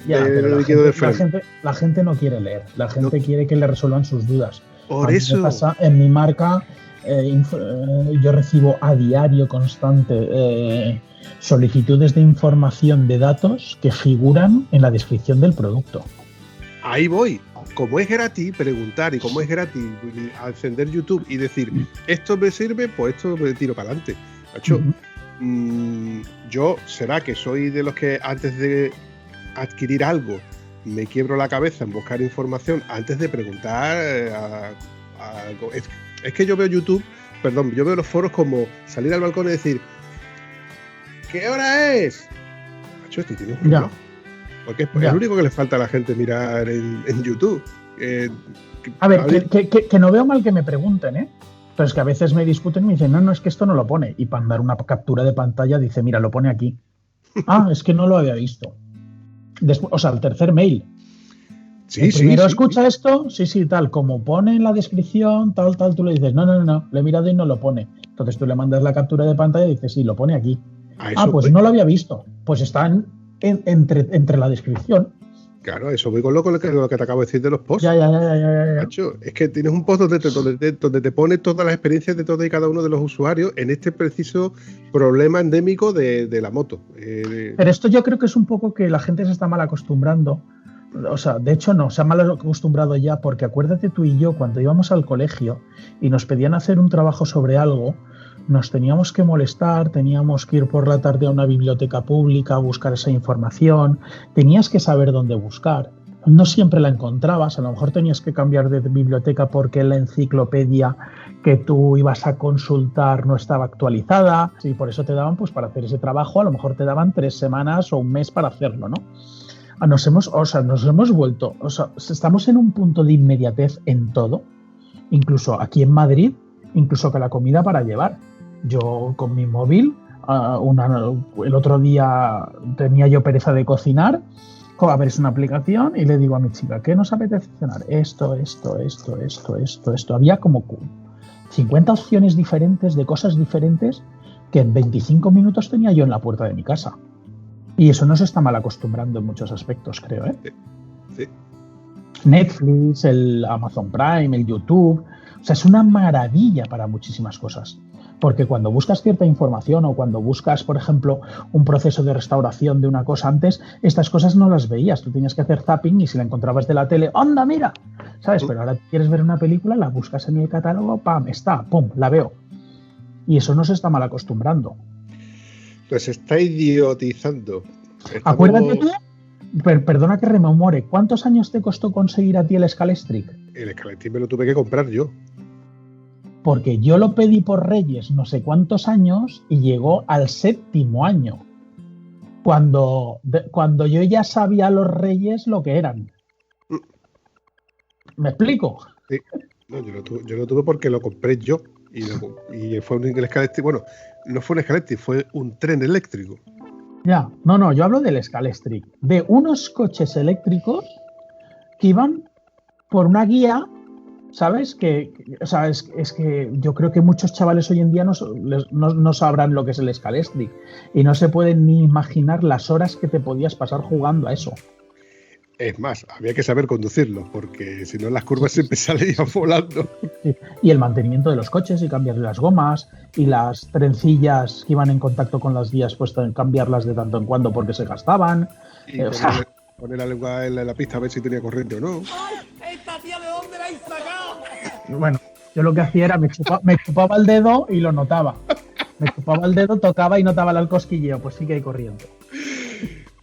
líquido de freno. La gente no quiere leer. La gente quiere que le resuelvan sus dudas. Por eso. Pasa, en mi marca, yo recibo a diario constante solicitudes de información de datos que figuran en la descripción del producto. Ahí voy. Como es gratis preguntar y como es gratis encender YouTube y decir, esto me sirve, pues esto me tiro para adelante. Yo será que soy de los que antes de adquirir algo me quiebro la cabeza en buscar información antes de preguntar algo. Es que yo veo YouTube, yo veo los foros como salir al balcón y decir, ¿qué hora es? Macho, este tiene un reloj. Porque es lo único que le falta a la gente mirar en YouTube. A ver, que no veo mal que me pregunten, ¿eh? Pero es que a veces me discuten y me dicen, no, es que esto no lo pone. Y para dar una captura de pantalla dice, mira, lo pone aquí. Es que no lo había visto. Después, o sea, el tercer mail. Primero escucha esto, tal, como pone en la descripción, tal, tú le dices, no, lo he mirado y no lo pone. Entonces tú le mandas la captura de pantalla y dices, sí, lo pone aquí. Pues no lo había visto. Pues está entre la descripción. Claro, eso voy con lo que te acabo de decir de los posts. Ya. Macho, es que tienes un post donde te pone todas las experiencias de todos y cada uno de los usuarios en este preciso problema endémico de la moto. Pero esto yo creo que es un poco que la gente se está mal acostumbrando. O sea, de hecho no, se ha mal acostumbrado ya, porque acuérdate tú y yo, cuando íbamos al colegio y nos pedían hacer un trabajo sobre algo, nos teníamos que molestar, teníamos que ir por la tarde a una biblioteca pública a buscar esa información, tenías que saber dónde buscar. No siempre la encontrabas, a lo mejor tenías que cambiar de biblioteca porque la enciclopedia que tú ibas a consultar no estaba actualizada, y por eso te daban, pues para hacer ese trabajo, a lo mejor te daban 3 semanas o un mes para hacerlo, ¿no? Nos hemos vuelto, estamos en un punto de inmediatez en todo, incluso aquí en Madrid, incluso que la comida para llevar. Yo con mi móvil, el otro día tenía yo pereza de cocinar, abres una aplicación y le digo a mi chica, ¿qué nos apetece cenar? Esto. Había como 50 opciones diferentes de cosas diferentes que en 25 minutos tenía yo en la puerta de mi casa. Y eso nos está mal acostumbrando en muchos aspectos, creo, ¿eh? Sí. Netflix, el Amazon Prime, el YouTube. O sea, es una maravilla para muchísimas cosas. Porque cuando buscas cierta información o cuando buscas, por ejemplo, un proceso de restauración de una cosa antes, estas cosas no las veías. Tú tenías que hacer zapping y si la encontrabas de la tele, ¡anda, mira! ¿Sabes? Pero ahora quieres ver una película, la buscas en el catálogo, ¡pam! Está, ¡pum! La veo. Y eso nos está mal acostumbrando. Pues está idiotizando. Acuérdate tú, perdona que rememore, ¿cuántos años te costó conseguir a ti el Scalestric? El Scalestric me lo tuve que comprar yo. Porque yo lo pedí por Reyes no sé cuántos años y llegó al 7º año. Cuando yo ya sabía los Reyes lo que eran. ¿Me explico? Sí. No, yo lo tuve porque lo compré yo. Y fue un Scalestric. Bueno, no fue un Scalestric, fue un tren eléctrico. Ya, no, yo hablo del Scalestric. De unos coches eléctricos que iban por una guía. ¿Sabes? O sea, es que yo creo que muchos chavales hoy en día no sabrán lo que es el Scalestric y no se pueden ni imaginar las horas que te podías pasar jugando a eso. Es más, había que saber conducirlo, porque si no las curvas siempre salían volando. Sí. Y el mantenimiento de los coches y cambiarle las gomas y las trencillas que iban en contacto con las vías, pues cambiarlas de tanto en cuando porque se gastaban. Y poner la lengua en la pista a ver si tenía corriente o no. ¡Ay! ¿Esta tía de dónde la habéis sacado? Bueno, yo lo que hacía era me chupaba el dedo y lo notaba. Me chupaba el dedo, tocaba y notaba el cosquilleo. Pues sí que hay corriente.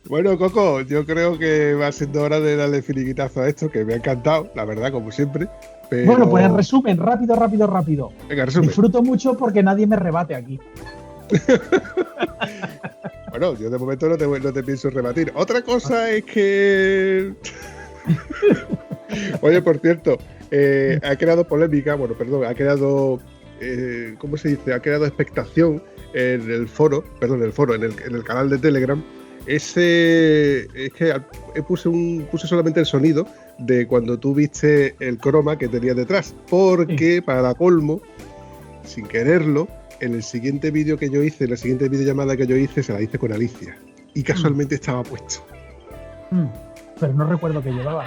Bueno, Coco, yo creo que va siendo hora de darle finiquitazo a esto, que me ha encantado, la verdad, como siempre. Pero... Bueno, pues en resumen, rápido. Venga, resumen. Disfruto mucho porque nadie me rebate aquí. Bueno, yo de momento no te pienso rebatir. Otra cosa es que... Oye, por cierto, ha creado polémica, ha creado... ¿cómo se dice? Ha creado expectación en el foro, en el canal de Telegram. Es que puse solamente el sonido de cuando tú viste el croma que tenía detrás, porque para colmo, sin quererlo, en el siguiente vídeo que yo hice, en la siguiente videollamada que yo hice, se la hice con Alicia y casualmente estaba puesto. Pero no recuerdo que llevaba.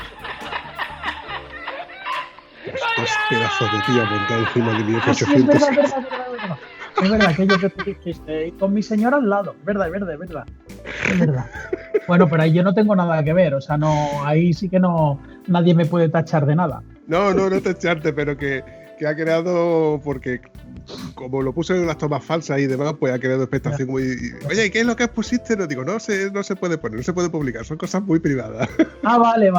Dos pedazos de tía montado encima de mi F800. Sí, es verdad. Es verdad, aquello que tú dijiste, con mi señora al lado. Verdad. Es verdad. Bueno, pero ahí yo no tengo nada que ver, o sea, no, ahí sí que no, nadie me puede tachar de nada. No tacharte, pero que ha creado, porque como lo puse en las tomas falsas y demás, pues ha creado expectación muy... Oye, ¿qué es lo que pusiste? No digo, no se puede poner, no se puede publicar, son cosas muy privadas. Ah, vale.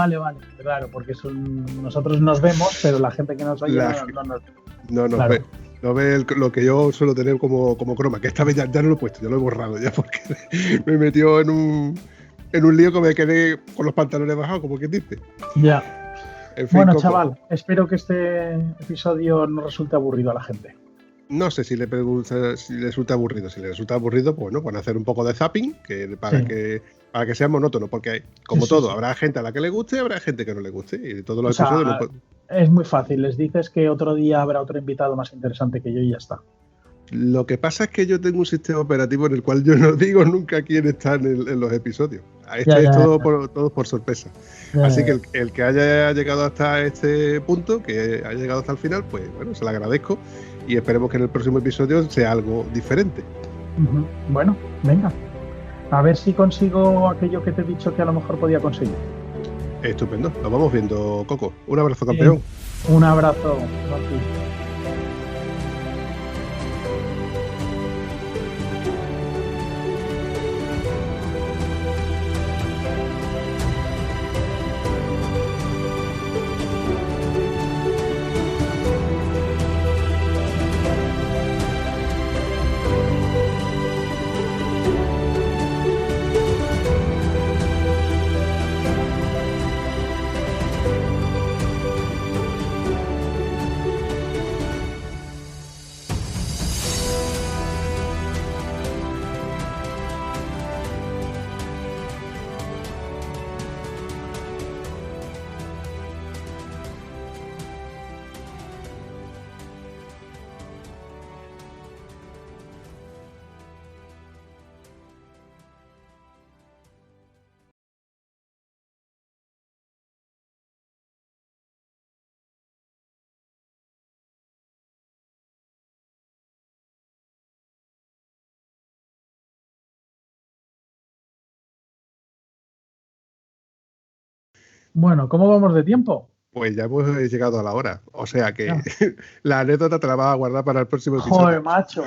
Claro, porque nosotros nos vemos, pero la gente que nos oye no nos ve. No ve lo que yo suelo tener como croma, que esta vez ya no lo he puesto, ya lo he borrado ya porque me metió en un lío que me quedé con los pantalones bajados, como quien dice. Ya. En fin, bueno, Coco, chaval, espero que este episodio no resulte aburrido a la gente. No sé si le resulta aburrido. Si le resulta aburrido, pues bueno, van a hacer un poco de zapping para que sea monótono, porque como todo, habrá gente a la que le guste y habrá gente que no le guste. Y todos los episodios es muy fácil, les dices que otro día habrá otro invitado más interesante que yo y ya está. Lo que pasa es que yo tengo un sistema operativo en el cual yo no digo nunca quién está en los episodios. Todo por sorpresa. Así que el que haya llegado hasta este punto, que haya llegado hasta el final, pues bueno, se lo agradezco y esperemos que en el próximo episodio sea algo diferente. Bueno, venga. A ver si consigo aquello que te he dicho que a lo mejor podía conseguir. Estupendo. Nos vamos viendo, Coco. Un abrazo, campeón. Un abrazo, Martín. Bueno, ¿cómo vamos de tiempo? Pues ya hemos llegado a la hora. O sea que Ya. la anécdota te la vas a guardar para el próximo episodio. Joder, macho.